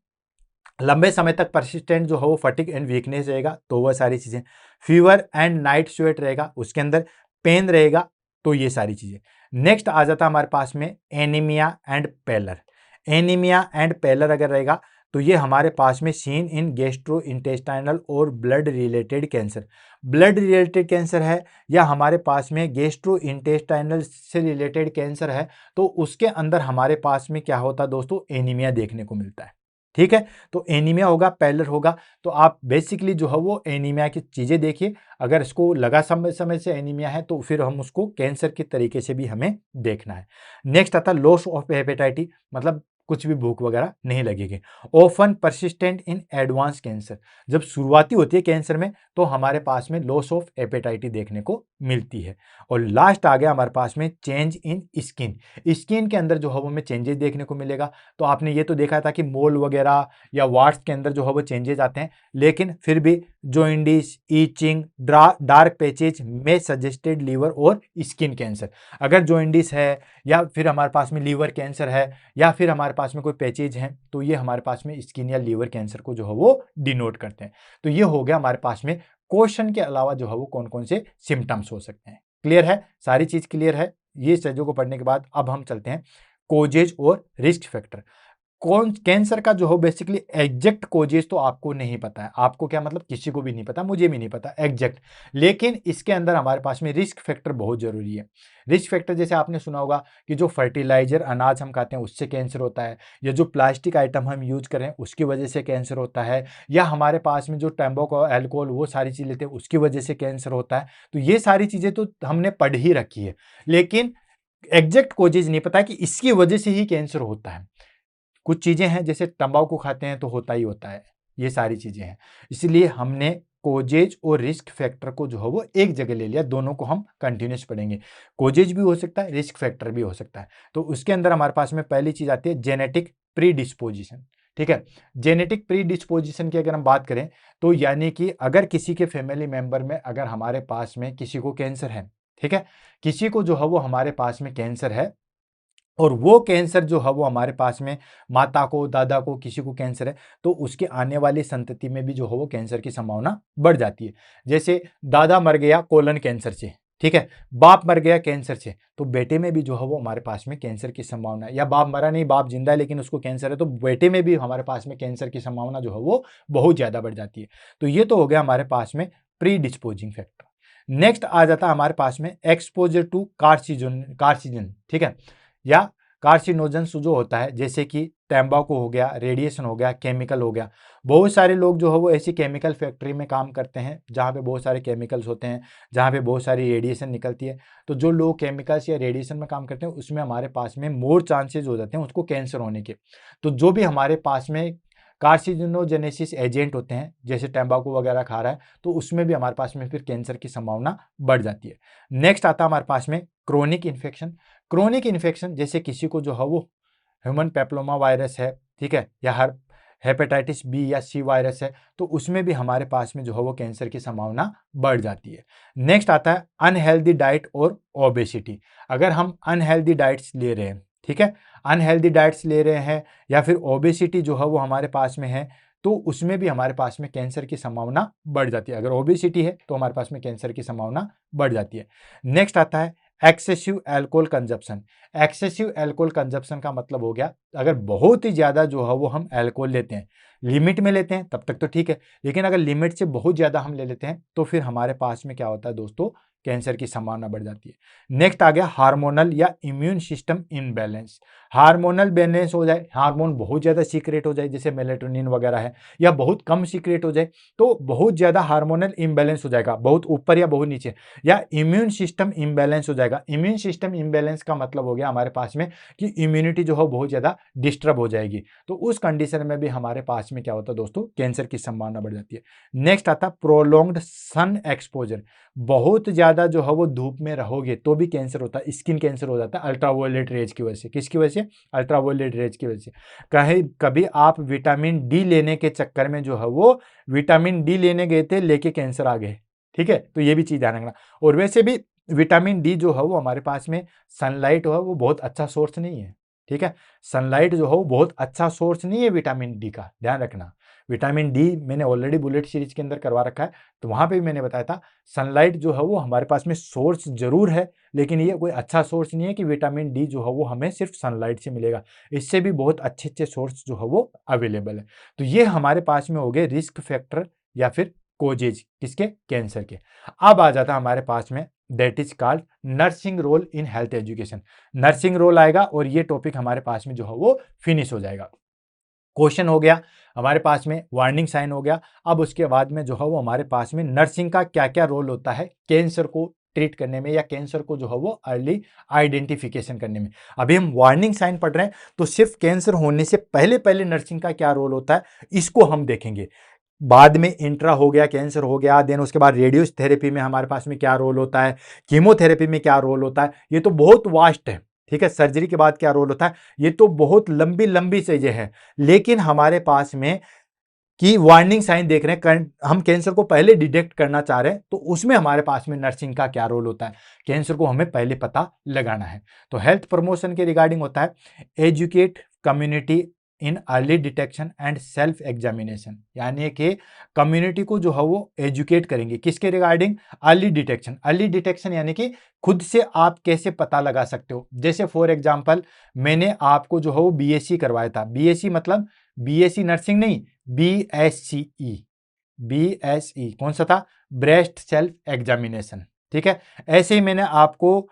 लंबे समय तक परसिस्टेंट जो है वो फटिग एंड वीकनेस रहेगा, तो वह सारी चीजें, फीवर एंड नाइट स्वेट रहेगा, उसके अंदर पेन रहेगा, तो ये सारी चीजें। नेक्स्ट आ जाता है हमारे पास में एनीमिया एंड पेलर। एनीमिया एंड पेलर अगर रहेगा तो ये हमारे पास में सीन इन गैस्ट्रो इंटेस्टाइनल और blood related cancer, blood related cancer है या हमारे पास में गैस्ट्रो इंटेस्टाइनल से रिलेटेड कैंसर है, तो उसके अंदर हमारे पास में क्या होता है दोस्तों, एनीमिया देखने को मिलता है। ठीक है। तो एनीमिया होगा, पैलर होगा, तो आप बेसिकली जो है वो एनीमिया की चीजें देखिए। अगर इसको लगा समय समय से एनीमिया है तो फिर हम उसको कैंसर के तरीके से भी हमें देखना है। नेक्स्ट आता है लॉस ऑफ हेपेटाइटिस, मतलब कुछ भी भूख वगैरह नहीं लगेगी। Often persistent in advance cancer, जब शुरुआती होती है कैंसर में तो हमारे पास में लॉस ऑफ हेपेटाइटिस देखने को मिलती है। और लास्ट आ गया हमारे पास में चेंज इन स्किन, स्किन के अंदर जो है वो हमें चेंजेस देखने को मिलेगा। तो आपने ये तो देखा था कि मोल वगैरह या वार्ड्स के अंदर जो है वो चेंजेस आते हैं, लेकिन फिर भी जॉइंडिस, ईचिंग, डार्क पैचेज में सजेस्टेड लीवर और स्किन कैंसर। अगर जॉइंडिस है या फिर हमारे पास में लीवर कैंसर है या फिर हमारे पास में कोई पैचेज हैं, तो ये हमारे पास में स्किन या लीवर कैंसर को जो है वो डिनोट करते हैं। तो ये हो गया हमारे पास में क्वेश्चन के अलावा जो है वो कौन कौन से सिम्टम्स हो सकते हैं। क्लियर है, सारी चीज क्लियर है। ये चीजों को पढ़ने के बाद अब हम चलते हैं कोजेज और रिस्क फैक्टर। कौन कैंसर का जो हो बेसिकली एग्जैक्ट कोजेज तो आपको नहीं पता है, आपको क्या मतलब किसी को भी नहीं पता, मुझे भी नहीं पता एग्जैक्ट, लेकिन इसके अंदर हमारे पास में रिस्क फैक्टर बहुत जरूरी है। रिस्क फैक्टर जैसे आपने सुना होगा कि जो फर्टिलाइजर अनाज हम खाते हैं उससे कैंसर होता है, या जो प्लास्टिक आइटम हम यूज करें उसकी वजह से कैंसर होता है, या हमारे पास में जो टैम्बाकू, अल्कोहल, वो सारी चीज लेते हैं उसकी वजह से कैंसर होता है। तो ये सारी चीजें तो हमने पढ़ ही रखी है, लेकिन एग्जैक्ट कोजेज नहीं पता कि इसकी वजह से ही कैंसर होता है। कुछ चीजें हैं जैसे तंबाकू खाते हैं तो होता ही होता है, ये सारी चीजें हैं। इसलिए हमने कोजेज और रिस्क फैक्टर को जो है वो एक जगह ले लिया, दोनों को हम कंटिन्यूस पढ़ेंगे। कोजेज भी हो सकता है, रिस्क फैक्टर भी हो सकता है। तो उसके अंदर हमारे पास में पहली चीज आती है जेनेटिक प्री डिस्पोजिशन। ठीक है, जेनेटिक प्री डिस्पोजिशन की अगर हम बात करें तो यानी कि अगर किसी के फैमिली मेंबर में अगर हमारे पास में किसी को कैंसर है, ठीक है, किसी को जो है वो हमारे पास में कैंसर है, और वो कैंसर जो है वो हमारे पास में माता को, दादा को, किसी को कैंसर है, तो उसके आने वाली संतति में भी जो है वो कैंसर की संभावना बढ़ जाती है। जैसे दादा मर गया कोलन कैंसर से, ठीक है, बाप मर गया कैंसर से, तो बेटे में भी जो है वो हमारे पास में कैंसर की संभावना है। या बाप मरा नहीं, बाप जिंदा है लेकिन उसको कैंसर है, तो बेटे में भी हमारे पास में कैंसर की संभावना जो है वो बहुत ज्यादा बढ़ जाती है। तो ये तो हो गया हमारे पास में प्री डिस्पोजिंग फैक्टर। नेक्स्ट आ जाता है हमारे पास में एक्सपोजर टू कार्सिजन, ठीक है, या कार्सिनोजेंस जो होता है, जैसे कि तंबाकू हो गया, रेडिएशन हो गया, केमिकल हो गया। बहुत सारे लोग जो है वो ऐसी केमिकल फैक्ट्री में काम करते हैं जहाँ पे बहुत सारे केमिकल्स होते हैं, जहाँ पे बहुत सारी रेडिएशन निकलती है। तो जो लोग केमिकल्स या रेडिएशन में काम करते हैं उसमें हमारे पास में मोर चांसेस हो जाते हैं उसको कैंसर होने के। तो जो भी हमारे पास में कार्सिनोजेनेसिस एजेंट होते हैं, जैसे तंबाकू वगैरह खा रहा है, तो उसमें भी हमारे पास में फिर कैंसर की संभावना बढ़ जाती है। नेक्स्ट आता है हमारे पास में क्रोनिक इन्फेक्शन। क्रोनिक इन्फेक्शन जैसे किसी को जो है वो ह्यूमन पेप्लोमा वायरस है, ठीक है, या हर हेपेटाइटिस बी या सी वायरस है, तो उसमें भी हमारे पास में जो है वो कैंसर की संभावना बढ़ जाती है। नेक्स्ट आता है अनहेल्दी डाइट और ओबेसिटी। अगर हम अनहेल्दी डाइट्स ले रहे हैं, ठीक है, अनहेल्दी डाइट्स ले रहे हैं या फिर ओबेसिटी जो है वो हमारे पास में है, तो उसमें भी हमारे पास में कैंसर की संभावना बढ़ जाती है। अगर ओबेसिटी है तो हमारे पास में कैंसर की संभावना बढ़ जाती है। नेक्स्ट आता है excessive alcohol consumption. Excessive alcohol consumption का मतलब हो गया अगर बहुत ही ज्यादा जो है वो हम एल्कोहल लेते हैं, लिमिट में लेते हैं तब तक तो ठीक है, लेकिन अगर लिमिट से बहुत ज्यादा हम ले लेते हैं तो फिर हमारे पास में क्या होता है दोस्तों, कैंसर की संभावना बढ़ जाती है। नेक्स्ट आ गया हार्मोनल या immune system imbalance. Hormonal balance हो जाए, हार्मोन बहुत ज्यादा सीक्रेट हो जाए जैसे मेलेटोनिन वगैरह है, या बहुत कम सीक्रेट हो जाए, तो बहुत ज्यादा हार्मोनल इम्बैलेंस हो जाएगा, बहुत ऊपर या बहुत नीचे, या इम्यून सिस्टम इम्बैलेंस हो जाएगा। इम्यून सिस्टम इम्बैलेंस का मतलब हो गया हमारे पास में कि इम्यूनिटी जो है बहुत ज्यादा डिस्टर्ब हो जाएगी, तो उस कंडीशन में भी हमारे पास में क्या होता है दोस्तों, कैंसर की संभावना बढ़ जाती है। नेक्स्ट आता प्रोलॉन्ग्ड सन एक्सपोजर। बहुत ज्यादा जो है वो धूप में रहोगे तो भी कैंसर होता है, स्किन कैंसर हो जाता है अल्ट्रावायलेट रेज की वजह से। किसकी वजह से? अल्ट्रावायलेट रेज की वजह से। कहीं कभी आप विटामिन डी लेने के चक्कर में जो है वो विटामिन डी लेने गए थे, लेके कैंसर आ गए, ठीक है, तो ये भी चीज ध्यान रखना। और वैसे भी विटामिन डी जो है वो हमारे पास में सनलाइट है वो बहुत अच्छा सोर्स नहीं है, ठीक है, सनलाइट जो है वो बहुत अच्छा सोर्स नहीं है विटामिन डी का, ध्यान रखना। विटामिन डी मैंने ऑलरेडी बुलेट सीरीज के अंदर करवा रखा है, तो वहां पे भी मैंने बताया था सनलाइट जो है वो हमारे पास में सोर्स जरूर है, लेकिन ये कोई अच्छा सोर्स नहीं है कि विटामिन डी जो है वो हमें सिर्फ सनलाइट से मिलेगा, इससे भी बहुत अच्छे अच्छे सोर्स जो है वो अवेलेबल है। तो ये हमारे पास में हो गए रिस्क फैक्टर या फिर कोजेज किसके, कैंसर के। अब आ जाता है हमारे पास में that is called nursing role in health education. Nursing role आएगा और ये टॉपिक हमारे पास में जो है वो फिनिश हो जाएगा। क्वेश्चन हो गया, हमारे पास में वार्निंग साइन हो गया। अब उसके बाद में जो है वो हमारे पास में नर्सिंग का क्या क्या रोल होता है कैंसर को ट्रीट करने में या कैंसर को जो है वो अर्ली आइडेंटिफिकेशन करने में। अभी हम वार्निंग साइन पढ़ रहे हैं, तो सिर्फ कैंसर होने से पहले पहले नर्सिंग का क्या रोल होता है इसको हम देखेंगे। बाद में इंट्रा हो गया, कैंसर हो गया, देन उसके बाद रेडियोथेरेपी में हमारे पास में क्या रोल होता है, कीमोथेरेपी में क्या रोल होता है, ये तो बहुत वास्ट है। ठीक है, सर्जरी के बाद क्या रोल होता है, ये तो बहुत लंबी लंबी चीजें हैं। लेकिन हमारे पास में कि वार्निंग साइन देख रहे हैं, हम कैंसर को पहले डिटेक्ट करना चाह रहे हैं, तो उसमें हमारे पास में नर्सिंग का क्या रोल होता है, कैंसर को हमें पहले पता लगाना है। तो हेल्थ प्रमोशन के रिगार्डिंग होता है educate community in early detection and self examination, यानी कि कम्युनिटी को जो है वो एजुकेट करेंगे किसके regarding, early detection. Early detection यानी कि खुद से आप कैसे पता लगा सकते हो। जैसे फॉर एग्जांपल मैंने आपको जो है वो बीएससी करवाया था, बीएससी मतलब बीएससी नर्सिंग नहीं, बीएससीई, बीएसई कौन सा था, ब्रेस्ट सेल्फ एग्जामिनेशन। ठीक है, ऐसे ही मैंने आपको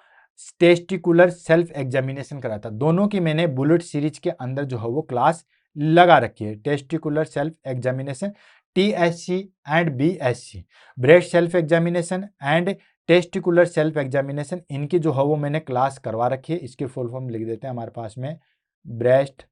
टेस्टिकुलर सेल्फ एग्जामिनेशन कराया था। दोनों की मैंने बुलेट सीरीज के अंदर जो है वो क्लास लगा रखी है, testicular self examination TSC and BSc, breast self examination and testicular self examination, इनकी जो है वो मैंने क्लास करवा रखी है। इसकी फुल फॉर्म लिख देते हैं हमारे पास में, ब्रेस्ट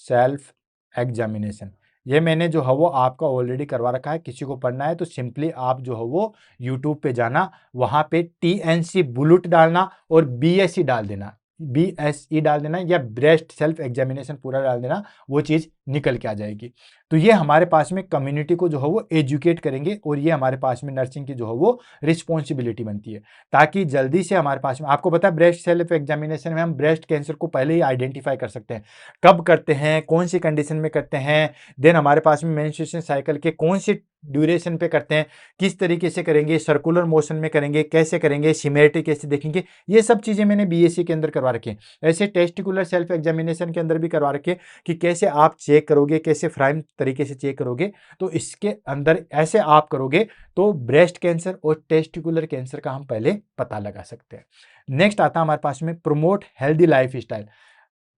सेल्फ एग्जामिनेशन। ये मैंने जो है वो आपका ऑलरेडी करवा रखा है। किसी को पढ़ना है तो सिंपली आप जो है वो यूट्यूब पे जाना, वहां पे टीएनसी बुलेट डालना और बीएससी डाल देना, बीएसई डाल देना या ब्रेस्ट सेल्फ एग्जामिनेशन पूरा डाल देना, वो चीज निकल के आ जाएगी। तो ये हमारे पास में कम्युनिटी को जो है वो एजुकेट करेंगे और ये हमारे पास में नर्सिंग की जो है वो रिस्पॉन्सिबिलिटी बनती है, ताकि जल्दी से हमारे पास में, आपको पता है ब्रेस्ट सेल्फ एग्जामिनेशन में हम ब्रेस्ट कैंसर को पहले ही आइडेंटिफाई कर सकते हैं। कब करते हैं, कौन सी कंडीशन में करते हैं, देन हमारे पास में मेंस्ट्रुएशन साइकिल के कौन सी ड्यूरेशन पे करते हैं, किस तरीके से करेंगे, सर्कुलर मोशन में करेंगे, कैसे करेंगे, सिमेट्री कैसे देखेंगे, ये सब चीजें मैंने बीएससी के अंदर करवा रखी है। ऐसे टेस्टिकुलर सेल्फ एग्जामिनेशन के अंदर भी करवा रखे कि कैसे आप चेक करोगे, कैसे फ्राइम तरीके से चेक करोगे। तो इसके अंदर ऐसे आप करोगे तो ब्रेस्ट कैंसर और टेस्टिकुलर कैंसर का हम पहले पता लगा सकते हैं। नेक्स्ट आता है हमारे पास में promote healthy life style.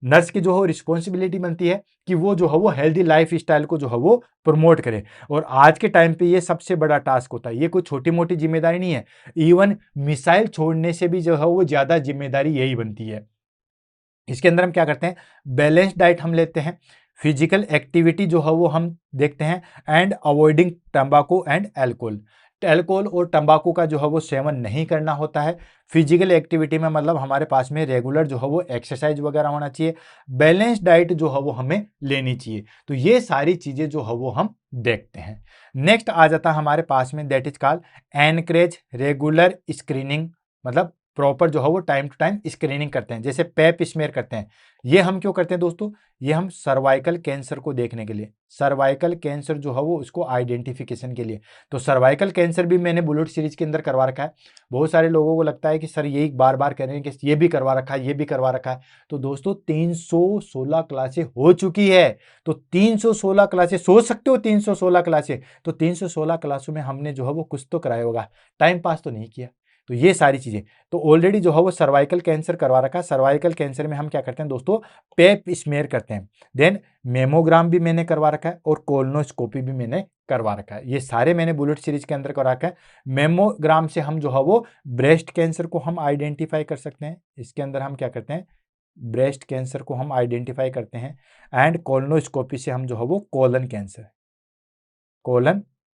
Nurse की जो हो रिस्पॉन्सिबिलिटी बनती है कि वो जो है वो हेल्दी लाइफ स्टाइल को जो है वो प्रमोट करे। और आज के टाइम पे ये सबसे बड़ा टास्क होता है, ये कोई छोटी मोटी जिम्मेदारी नहीं है। इवन मिसाइल छोड़ने से भी जो है वो ज्यादा जिम्मेदारी यही बनती है। इसके अंदर हम क्या करते हैं, बैलेंस डाइट हम लेते हैं, फिजिकल एक्टिविटी जो है वो हम देखते हैं, एंड अवॉइडिंग तंबाकू एंड एल्कोहल। एल्कोहल और तंबाकू का जो है वो सेवन नहीं करना होता है। फिजिकल एक्टिविटी में मतलब हमारे पास में रेगुलर जो है वो एक्सरसाइज वगैरह होना चाहिए। बैलेंस डाइट जो है वो हमें लेनी चाहिए। तो ये सारी चीजें जो है वो हम देखते हैं। नेक्स्ट आ जाता है हमारे पास में, that is called encourage regular screening, मतलब प्रॉपर जो है वो टाइम टू टाइम स्क्रीनिंग करते हैं, जैसे पैप स्मेयर करते हैं। ये हम क्यों करते हैं दोस्तों, ये हम सर्वाइकल कैंसर को देखने के लिए, सर्वाइकल कैंसर जो है वो उसको आइडेंटिफिकेशन के लिए। तो सर्वाइकल कैंसर भी मैंने बुलेट सीरीज के अंदर करवा रखा है। बहुत सारे लोगों को लगता है कि सर यही बार बार कह रहे हैं कि ये भी करवा रखा है, ये भी करवा रखा है। तो दोस्तों 316 क्लासें हो चुकी है। तो 316 क्लासें, सोच सकते हो 316 क्लासें, तो 316 क्लासों में हमने जो है वो कुछ तो कराया होगा, टाइम पास तो नहीं किया। तो ये सारी चीजें, तो ऑलरेडी जो है वो सर्वाइकल कैंसर करवा रखा है। सर्वाइकल कैंसर में हम क्या करते हैं दोस्तों, पेप स्मेयर करते हैं, देन मेमोग्राम भी मैंने करवा रखा है और कोलोनोस्कोपी भी मैंने करवा रखा है। ये सारे मैंने बुलेट सीरीज के अंदर करवा रखा है। मेमोग्राम से हम जो है वो ब्रेस्ट कैंसर को हम आइडेंटिफाई कर सकते हैं। इसके अंदर हम क्या करते हैं, ब्रेस्ट कैंसर को हम आइडेंटिफाई करते हैं। एंड कोलोनोस्कोपी से हम जो है वो कोलन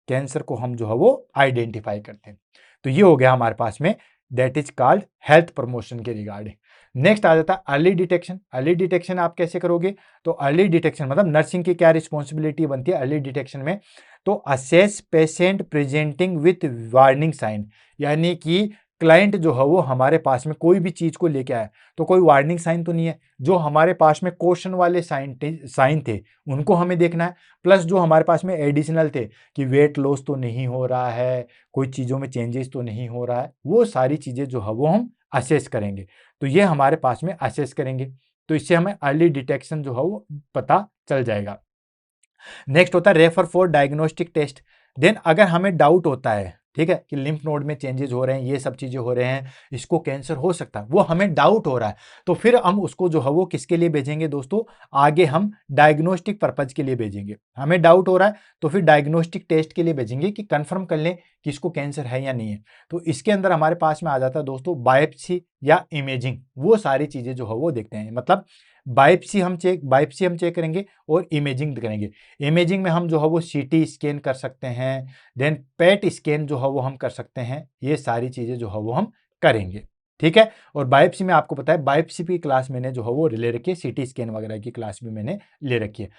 कैंसर को हम जो है वो आइडेंटिफाई करते हैं। तो ये हो गया हमारे पास में, that is called health promotion के रिगार्डिंग। नेक्स्ट आ जाता है अर्ली डिटेक्शन। अर्ली डिटेक्शन आप कैसे करोगे, तो अर्ली डिटेक्शन मतलब नर्सिंग की क्या रिस्पॉन्सिबिलिटी बनती है अर्ली डिटेक्शन में, तो assess patient presenting with warning sign, यानी कि क्लाइंट जो है वो हमारे पास में कोई भी चीज को लेके आया तो कोई वार्निंग साइन तो नहीं है, जो हमारे पास में क्वेश्चन वाले साइन थे उनको हमें देखना है, प्लस जो हमारे पास में एडिशनल थे कि वेट लॉस तो नहीं हो रहा है, कोई चीजों में चेंजेस तो नहीं हो रहा है, वो सारी चीजें जो है वो हम असेस करेंगे। तो ये हमारे पास में असेस करेंगे, तो इससे हमें अर्ली डिटेक्शन जो है वो पता चल जाएगा। नेक्स्ट होता है refer for diagnostic test. Then अगर हमें डाउट होता है ठीक है, कि लिम्फ नोड में चेंजेस हो रहे हैं, ये सब चीजें हो रहे हैं, इसको कैंसर हो सकता है, वो हमें डाउट हो रहा है, तो फिर हम उसको जो है वो किसके लिए भेजेंगे दोस्तों, आगे हम डायग्नोस्टिक पर्पज के लिए भेजेंगे। हमें डाउट हो रहा है तो फिर डायग्नोस्टिक टेस्ट के लिए भेजेंगे कि कंफर्म कर लें कि इसको कैंसर है या नहीं है। तो इसके अंदर हमारे पास में आ जाता है दोस्तों बायोप्सी या इमेजिंग, वो सारी चीजें जो है वो देखते हैं। मतलब बायोप्सी हम चेक करेंगे और इमेजिंग करेंगे। इमेजिंग में हम जो है वो सीटी स्कैन कर सकते हैं, देन पेट स्कैन जो है वो हम कर सकते हैं, ये सारी चीजें जो है वो हम करेंगे। ठीक है, और बायोप्सी में आपको पता है बायोप्सी की क्लास मैंने जो है वो ले रखी है, सीटी स्कैन वगैरह की क्लास भी मैंने ले रखी है।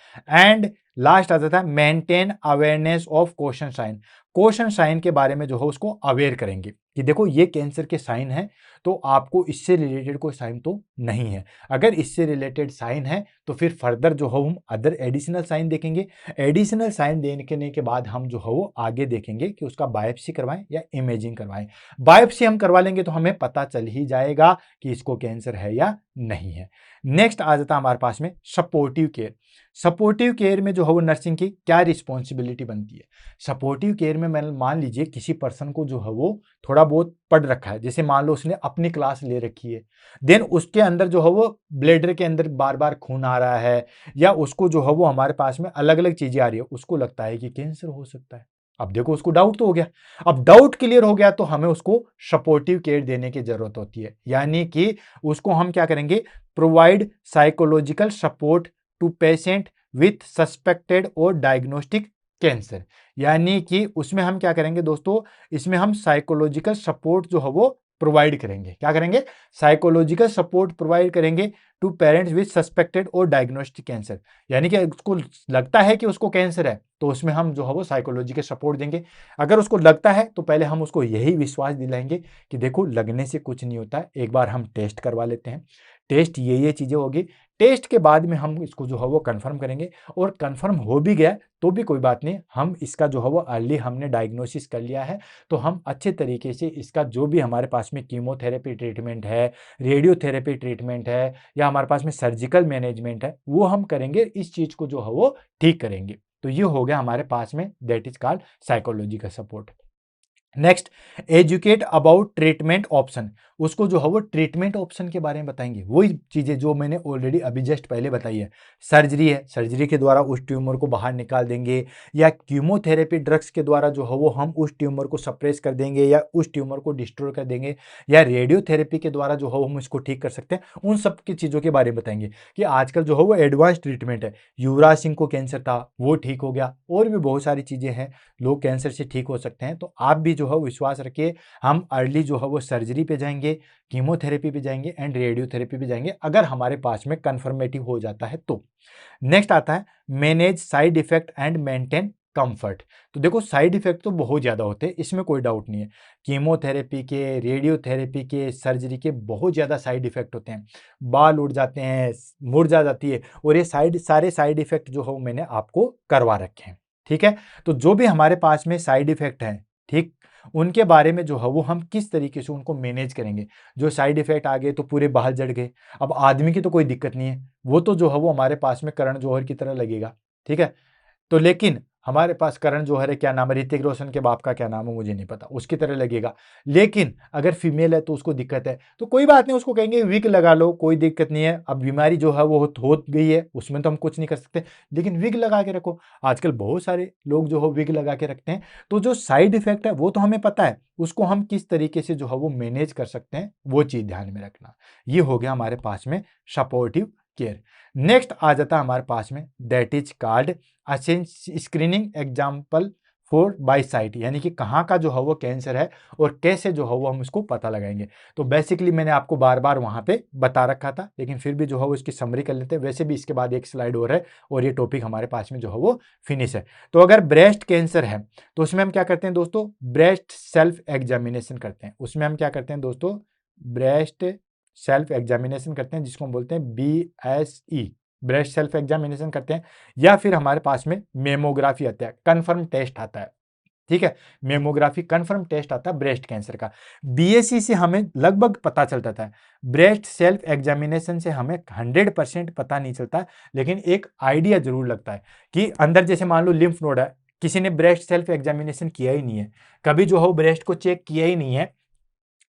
एंड लास्ट आ जाता है maintain awareness of question sign. Question sign के बारे में जो है उसको अवेयर करेंगे कि देखो ये कैंसर के साइन है, तो आपको इससे रिलेटेड कोई साइन तो नहीं है। अगर इससे रिलेटेड साइन है तो फिर फर्दर जो है हम अदर एडिशनल साइन देखेंगे। एडिशनल साइन देने के बाद हम जो है वो आगे देखेंगे कि उसका बायोप्सी करवाएं या इमेजिंग करवाएं। बायोप्सी हम करवा लेंगे तो हमें पता चल ही जाएगा कि इसको कैंसर है या नहीं है। नेक्स्ट आ जाता है हमारे पास में सपोर्टिव केयर। सपोर्टिव केयर में जो है वो नर्सिंग की क्या रिस्पॉन्सिबिलिटी बनती है। सपोर्टिव केयर में मान लीजिए किसी पर्सन को जो है वो थोड़ा बहुत पढ़ रखा है, जैसे मान लो उसने अपनी क्लास ले रखी है, देन उसके अंदर जो है वो ब्लैडर के अंदर बार बार खून आ रहा है, या उसको जो है वो हमारे पास में अलग अलग चीजें आ रही है, उसको लगता है कि कैंसर हो सकता है। अब देखो उसको डाउट तो हो गया, अब डाउट क्लियर हो गया तो हमें उसको सपोर्टिव केयर देने की जरूरत होती है। यानी कि उसको हम क्या करेंगे, provide psychological support to patient with suspected और डायग्नोस्टिक कैंसर। यानी कि उसमें हम क्या करेंगे दोस्तों, इसमें हम साइकोलॉजिकल सपोर्ट जो है वो प्रोवाइड करेंगे। क्या करेंगे, साइकोलॉजिकल सपोर्ट प्रोवाइड करेंगे टू पेरेंट्स विद सस्पेक्टेड और डायग्नोस्टिक कैंसर। यानी कि उसको लगता है कि उसको कैंसर है तो उसमें हम जो है वो साइकोलॉजिकल सपोर्ट देंगे। अगर उसको लगता है तो पहले हम उसको यही विश्वास दिलाएंगे कि देखो लगने से कुछ नहीं होता है, एक बार हम टेस्ट करवा लेते हैं, टेस्ट ये चीजें होगी, टेस्ट के बाद में हम इसको जो है वो कंफर्म करेंगे। और कंफर्म हो भी गया तो भी कोई बात नहीं, हम इसका जो है वो अर्ली हमने डायग्नोसिस कर लिया है, तो हम अच्छे तरीके से इसका जो भी हमारे पास में कीमोथेरेपी ट्रीटमेंट है, रेडियोथेरेपी ट्रीटमेंट है, या हमारे पास में सर्जिकल मैनेजमेंट है, वो हम करेंगे, इस चीज को जो है वो ठीक करेंगे। तो ये हो गया हमारे पास में, that is called psychological support. Next, educate about treatment option. उसको जो है वो ट्रीटमेंट ऑप्शन के बारे में बताएंगे, वही चीजें जो मैंने ऑलरेडी अभी जस्ट पहले बताई है। सर्जरी है, सर्जरी के द्वारा उस ट्यूमर को बाहर निकाल देंगे, या कीमोथेरेपी ड्रग्स के द्वारा जो है वो हम उस ट्यूमर को सप्रेस कर देंगे या उस ट्यूमर को डिस्ट्रॉय कर देंगे, या रेडियोथेरेपी के द्वारा जो है हम इसको ठीक कर सकते हैं। उन सब की चीजों के बारे में बताएंगे कि आजकल जो है वो एडवांस ट्रीटमेंट है। युवराज सिंह को कैंसर था, वो ठीक हो गया, और भी बहुत सारी चीजें हैं, लोग कैंसर से ठीक हो सकते हैं। तो आप भी जो है विश्वास रखिए, हम अर्ली जो है वो सर्जरी पे जाएंगे, कीमोथेरेपी पे जाएंगे एंड रेडियोथेरेपी पे जाएंगे, अगर हमारे पास में कंफर्मेटिव हो जाता है तो। नेक्स्ट आता है manage side effect and maintain comfort. तो देखो साइड इफेक्ट तो बहुत ज्यादा होते हैं, इसमें कोई डाउट नहीं है। कीमोथेरेपी के, रेडियोथेरेपी के, सर्जरी के बहुत ज्यादा साइड इफेक्ट होते हैं, बाल उड़ जाते हैं, मुरझा जाती है, और ये सारे साइड इफेक्ट जो है मैंने आपको करवा रखे हैं। ठीक है, तो जो भी हमारे पास में साइड इफेक्ट हैं, ठीक, उनके बारे में जो है वो हम किस तरीके से उनको मैनेज करेंगे। जो साइड इफेक्ट आ गए तो पूरे बाल जड़ गए, अब आदमी की तो कोई दिक्कत नहीं है, वो तो जो है वो हमारे पास में करण जौहर की तरह लगेगा। ठीक है, तो लेकिन हमारे पास करण जौहर है, क्या नाम है, ऋतिक रोशन के बाप का क्या नाम है मुझे नहीं पता, उसकी तरह लगेगा। लेकिन अगर फीमेल है तो उसको दिक्कत है, तो कोई बात नहीं, उसको कहेंगे विग लगा लो, कोई दिक्कत नहीं है। अब बीमारी जो है वो हो गई है, उसमें तो हम कुछ नहीं कर सकते, लेकिन विग लगा के रखो। आजकल बहुत सारे लोग जो है विग लगा के रखते हैं। तो जो साइड इफेक्ट है वो तो हमें पता है, उसको हम किस तरीके से जो है वो मैनेज कर सकते हैं, वो चीज ध्यान में रखना। ये हो गया हमारे पास में सपोर्टिव केयर। नेक्स्ट आ जाता है हमारे पास में, that is called screening example for by site. यानी कि कहाँ का जो है वो कैंसर है और कैसे जो है वो हम उसको पता लगाएंगे। तो बेसिकली मैंने आपको बार बार वहां पे बता रखा था, लेकिन फिर भी जो है वो इसकी समरी कर लेते हैं। वैसे भी इसके बाद एक स्लाइड और है और ये टॉपिक हमारे पास में जो है वो फिनिश है। तो अगर ब्रेस्ट कैंसर है तो उसमें हम क्या करते हैं दोस्तों, ब्रेस्ट सेल्फ एग्जामिनेशन करते हैं। उसमें हम क्या करते हैं दोस्तों, ब्रेस्ट सेल्फ एग्जामिनेशन करते हैं, जिसको हम बोलते हैं BSE, ब्रेस्ट सेल्फ एग्जामिनेशन करते हैं। या फिर हमारे पास में मेमोग्राफी आता है, कंफर्म टेस्ट आता है। ठीक है, मेमोग्राफी कंफर्म टेस्ट आता है ब्रेस्ट कैंसर का। BSE से हमें लगभग पता चलता था, ब्रेस्ट सेल्फ एग्जामिनेशन से हमें 100% पता नहीं चलता, लेकिन एक आइडिया जरूर लगता है कि अंदर जैसे मान लो लिम्फ नोड है, किसी ने ब्रेस्ट सेल्फ एग्जामिनेशन किया ही नहीं है, कभी जो हो ब्रेस्ट को चेक किया ही नहीं है,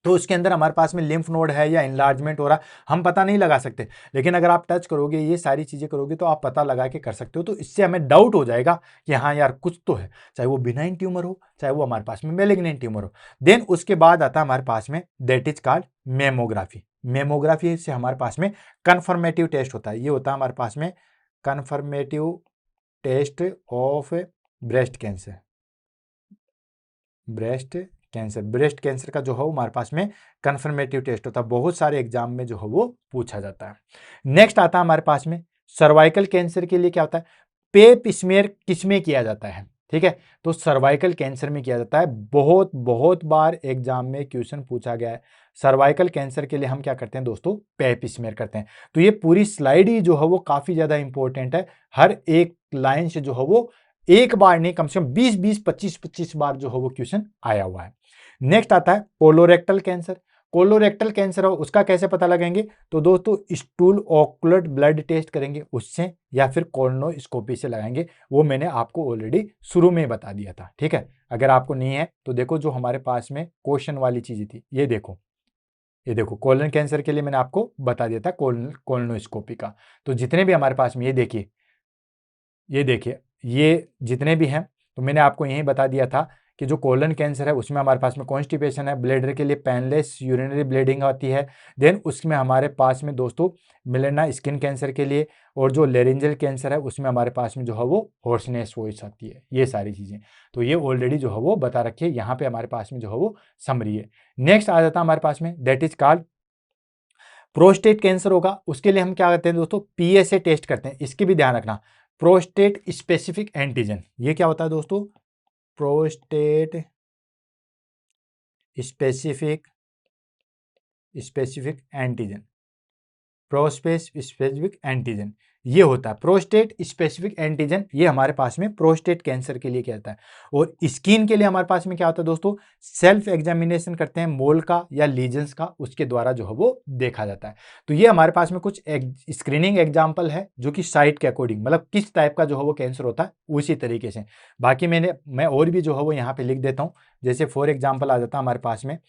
तो उसके अंदर हमारे पास में लिम्फ नोड है या इनलार्जमेंट हो रहा, हम पता नहीं लगा सकते। लेकिन अगर आप टच करोगे, ये सारी चीजें करोगे, तो आप पता लगा के कर सकते हो। तो इससे हमें डाउट हो जाएगा कि हाँ यार कुछ तो है, चाहे वो बिनाइन ट्यूमर हो, चाहे वो हमारे पास में मेलिग्नेंट ट्यूमर हो। देन उसके बाद आता है हमारे पास में that is called mammography. Mammography से हमारे पास में कन्फर्मेटिव टेस्ट होता है। ये होता है हमारे पास में confirmative test of breast cancer. Breast cancer का जो है हमारे पास में कन्फर्मेटिव टेस्ट होता है, बहुत सारे एग्जाम में जो है वो पूछा जाता है। नेक्स्ट आता है हमारे पास में सर्वाइकल कैंसर के लिए क्या होता है, पेप स्मीयर किसमें किया जाता है, ठीक है। तो सर्वाइकल कैंसर में किया जाता है, बहुत बहुत बार एग्जाम में क्वेश्चन पूछा गया है। सर्वाइकल कैंसर के लिए हम क्या करते हैं दोस्तों, पेप स्मीयर करते हैं। तो ये पूरी स्लाइड ही जो है वो काफी ज्यादा इंपॉर्टेंट है, हर एक लाइन से जो है वो एक बार नहीं, कम से कम 20 25 बार जो है वो क्वेश्चन आया हुआ है। नेक्स्ट आता है कोलोरेक्टल कैंसर। कोलोरेक्टल कैंसर हो उसका कैसे पता लगाएंगे, तो दोस्तों स्टूल ऑक्युलर ब्लड टेस्ट करेंगे उससे, या फिर कोलोनोस्कोपी से लगाएंगे। वो मैंने आपको ऑलरेडी शुरू में बता दिया था, ठीक है। अगर आपको नहीं है तो देखो, जो हमारे पास में क्वेश्चन वाली चीजें थी, ये देखो, ये देखो कोलन कैंसर के लिए मैंने आपको बता दिया था कोलोनोस्कोपी का। तो जितने भी हमारे पास में, ये देखिए, ये देखिए, ये जितने भी हैं, तो मैंने आपको यही बता दिया था कि जो कोलन कैंसर है उसमें हमारे पास में कॉन्स्टिपेशन है, ब्लैडर के लिए पेनलेस यूरिनरी ब्लीडिंग आती है। देन उसमें हमारे पास में दोस्तों मिलेना स्किन कैंसर के लिए, और जो लेरिंजल कैंसर है उसमें हमारे पास में जो है वो हॉर्सनेस वॉइस आती है। ये सारी चीजें तो ये ऑलरेडी जो है वो बता रखी है, यहाँ पे हमारे पास में जो है वो समरी है। नेक्स्ट आ जाता है हमारे पास में that is called prostate cancer होगा। उसके लिए हम क्या करते हैं दोस्तों, पीएसए टेस्ट करते हैं। इसकी भी ध्यान रखना, प्रोस्टेट स्पेसिफिक एंटीजन। ये क्या होता है दोस्तों, prostate specific antigen, specific antigen ये होता है प्रोस्टेट स्पेसिफिक एंटीजन। ये हमारे पास में प्रोस्टेट कैंसर के लिए क्या होता है। और स्किन के लिए हमारे पास में क्या होता है दोस्तों, सेल्फ एग्जामिनेशन करते हैं मोल का या लीजन्स का, उसके द्वारा जो है वो देखा जाता है। तो ये हमारे पास में कुछ स्क्रीनिंग एग्जाम्पल है, जो कि साइट के अकॉर्डिंग, मतलब किस टाइप का जो है वो कैंसर होता है उसी तरीके से। बाकी मैं और भी जो है वो यहाँ पे लिख देता हूँ। जैसे फॉर एग्जाम्पल आ जाता है हमारे पास में,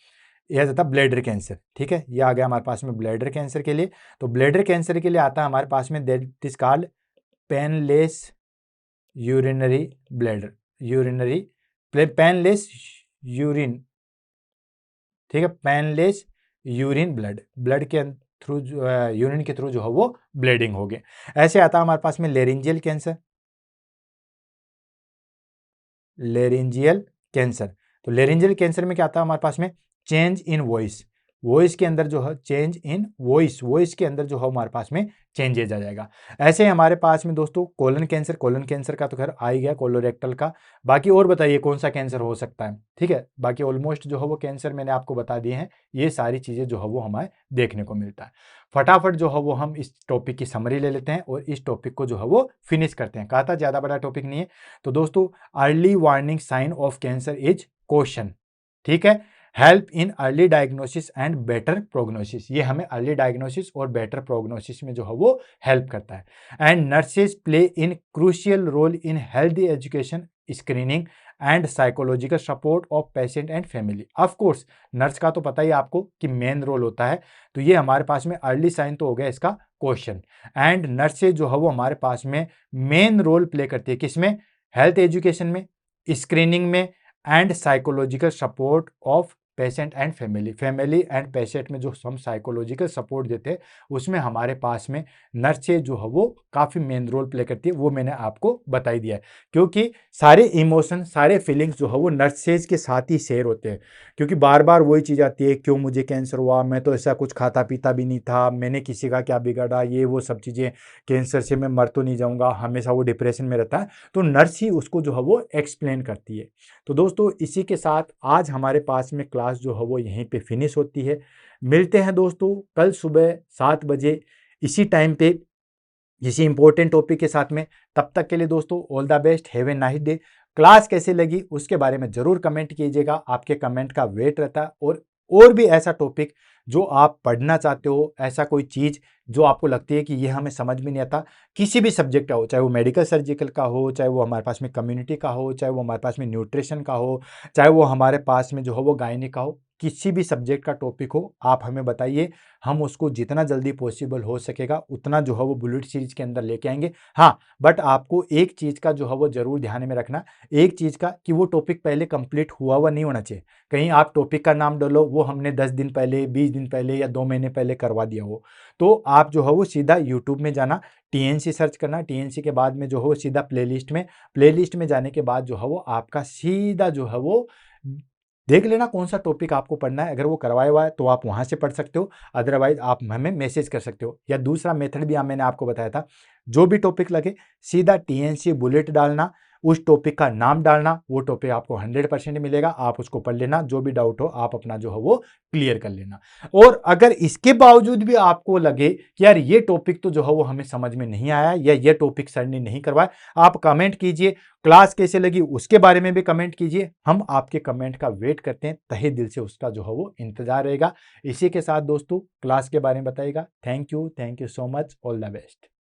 यह जाता है ब्लैडर कैंसर, ठीक है। ये आ गया हमारे पास में ब्लैडर कैंसर के लिए। तो ब्लैडर कैंसर के लिए आता है हमारे पास में that is called painless urinary bladder, painless urine, ठीक है, पेनलेस यूरिन ब्लड के थ्रू, यूरिन के थ्रू जो है वो ब्लीडिंग हो गया। ऐसे आता है हमारे पास में लेरिंजियल कैंसर, लेरिंजियल कैंसर। तो लेरिंजियल कैंसर में क्या आता है हमारे पास में, चेंज इन वॉइस, वॉइस के अंदर जो है चेंज इन वॉइस के अंदर जो है हमारे पास में चेंजेज आ जाएगा। ऐसे हमारे पास में दोस्तों कोलन कैंसर का तो खैर आ ही गया, कोलोरेक्टल का। बाकी और बताइए कौन सा कैंसर हो सकता है, ठीक है। बाकी ऑलमोस्ट जो है वो कैंसर मैंने आपको बता दिए हैं। ये सारी चीजें जो है वो हमें देखने को मिलता है। फटाफट जो है वो हम इस टॉपिक की समरी ले लेते हैं और इस टॉपिक को जो है वो फिनिश करते हैं। कहा था ज्यादा बड़ा टॉपिक नहीं है। तो दोस्तों early warning sign of cancer is question, ठीक है। Help in early diagnosis and better prognosis, ये हमें अर्ली डायग्नोसिस और बेटर प्रोग्नोसिस में जो है वो हेल्प करता है। And nurses play in crucial role in healthy education, screening and psychological support of patient and family. Of course nurse का तो पता ही आपको कि मेन रोल होता है। तो ये हमारे पास में अर्ली साइन तो हो गया इसका क्वेश्चन। एंड नर्सेज जो है वो हमारे पास में मेन रोल प्ले करती है किसमें, हेल्थ एजुकेशन में, स्क्रीनिंग में and psychological support of patient and family and patient में जो हम साइकोलॉजिकल सपोर्ट देते हैं उसमें हमारे पास में नर्सेज जो है वो काफ़ी मेन रोल प्ले करती है। वो मैंने आपको बता ही दिया है, क्योंकि सारे इमोशन सारे फीलिंग्स जो है वो नर्सेज के साथ ही शेयर होते हैं। क्योंकि बार बार वही चीज़ आती है, क्यों मुझे कैंसर हुआ, मैं तो ऐसा कुछ खाता पीता भी नहीं था, मैंने किसी का क्या बिगाड़ा, ये वो सब चीज़ें, कैंसर से मैं मर तो नहीं जाऊँगा, हमेशा वो डिप्रेशन में रहता है। तो नर्स ही उसको जो है वो एक्सप्लेन करती है। तो दोस्तों इसी के साथ आज हमारे पास में क्लास जो है वो यहीं पे फिनिश होती है। मिलते हैं दोस्तों कल सुबह 7 बजे इसी टाइम पे किसी इंपॉर्टेंट टॉपिक के साथ में। तब तक के लिए दोस्तों all the best, have a nice day. Class कैसे लगी उसके बारे में जरूर कमेंट कीजिएगा, आपके कमेंट का वेट रहता है। और और भी ऐसा टॉपिक जो आप पढ़ना चाहते हो, ऐसा कोई चीज़ जो आपको लगती है कि ये हमें समझ में नहीं आता, किसी भी सब्जेक्ट का हो, चाहे वो मेडिकल सर्जिकल का हो, चाहे वो हमारे पास में कम्युनिटी का हो, चाहे वो हमारे पास में न्यूट्रिशन का हो, चाहे वो हमारे पास में जो हो वो गायनी का हो, किसी भी सब्जेक्ट का टॉपिक हो, आप हमें बताइए। हम उसको जितना जल्दी पॉसिबल हो सकेगा उतना जो है वो बुलेट सीरीज के अंदर लेके आएंगे। हाँ, बट आपको एक चीज़ का जो है वो जरूर ध्यान में रखना, एक चीज़ का, कि वो टॉपिक पहले कंप्लीट हुआ हुआ नहीं होना चाहिए। कहीं आप टॉपिक का नाम डालो, वो हमने 10 दिन पहले, 20 दिन पहले या 2 महीने पहले करवा दिया हो, तो आप जो है वो सीधा यूट्यूब में जाना, टीएनसी सर्च करना, टीएनसी के बाद में जो है वो सीधा प्लेलिस्ट में जाने के बाद जो है वो आपका सीधा जो है वो देख लेना कौन सा टॉपिक आपको पढ़ना है। अगर वो करवाया हुआ है तो आप वहां से पढ़ सकते हो, अदरवाइज आप हमें मैसेज कर सकते हो। या दूसरा मेथड भी मैंने आपको बताया था, जो भी टॉपिक लगे सीधा टीएनसी बुलेट डालना, उस टॉपिक का नाम डालना, वो टॉपिक आपको 100% मिलेगा, आप उसको पढ़ लेना, जो भी डाउट हो आप अपना जो है वो क्लियर कर लेना। और अगर इसके बावजूद भी आपको लगे कि यार ये टॉपिक तो जो है वो हमें समझ में नहीं आया, या ये टॉपिक सर ने नहीं करवाया, आप कमेंट कीजिए, क्लास कैसे लगी उसके बारे में भी कमेंट कीजिए। हम आपके कमेंट का वेट करते हैं, तहे दिल से उसका जो है वो इंतजार रहेगा। इसी के साथ दोस्तों क्लास के बारे में बताइएगा। Thank you so much, all the best.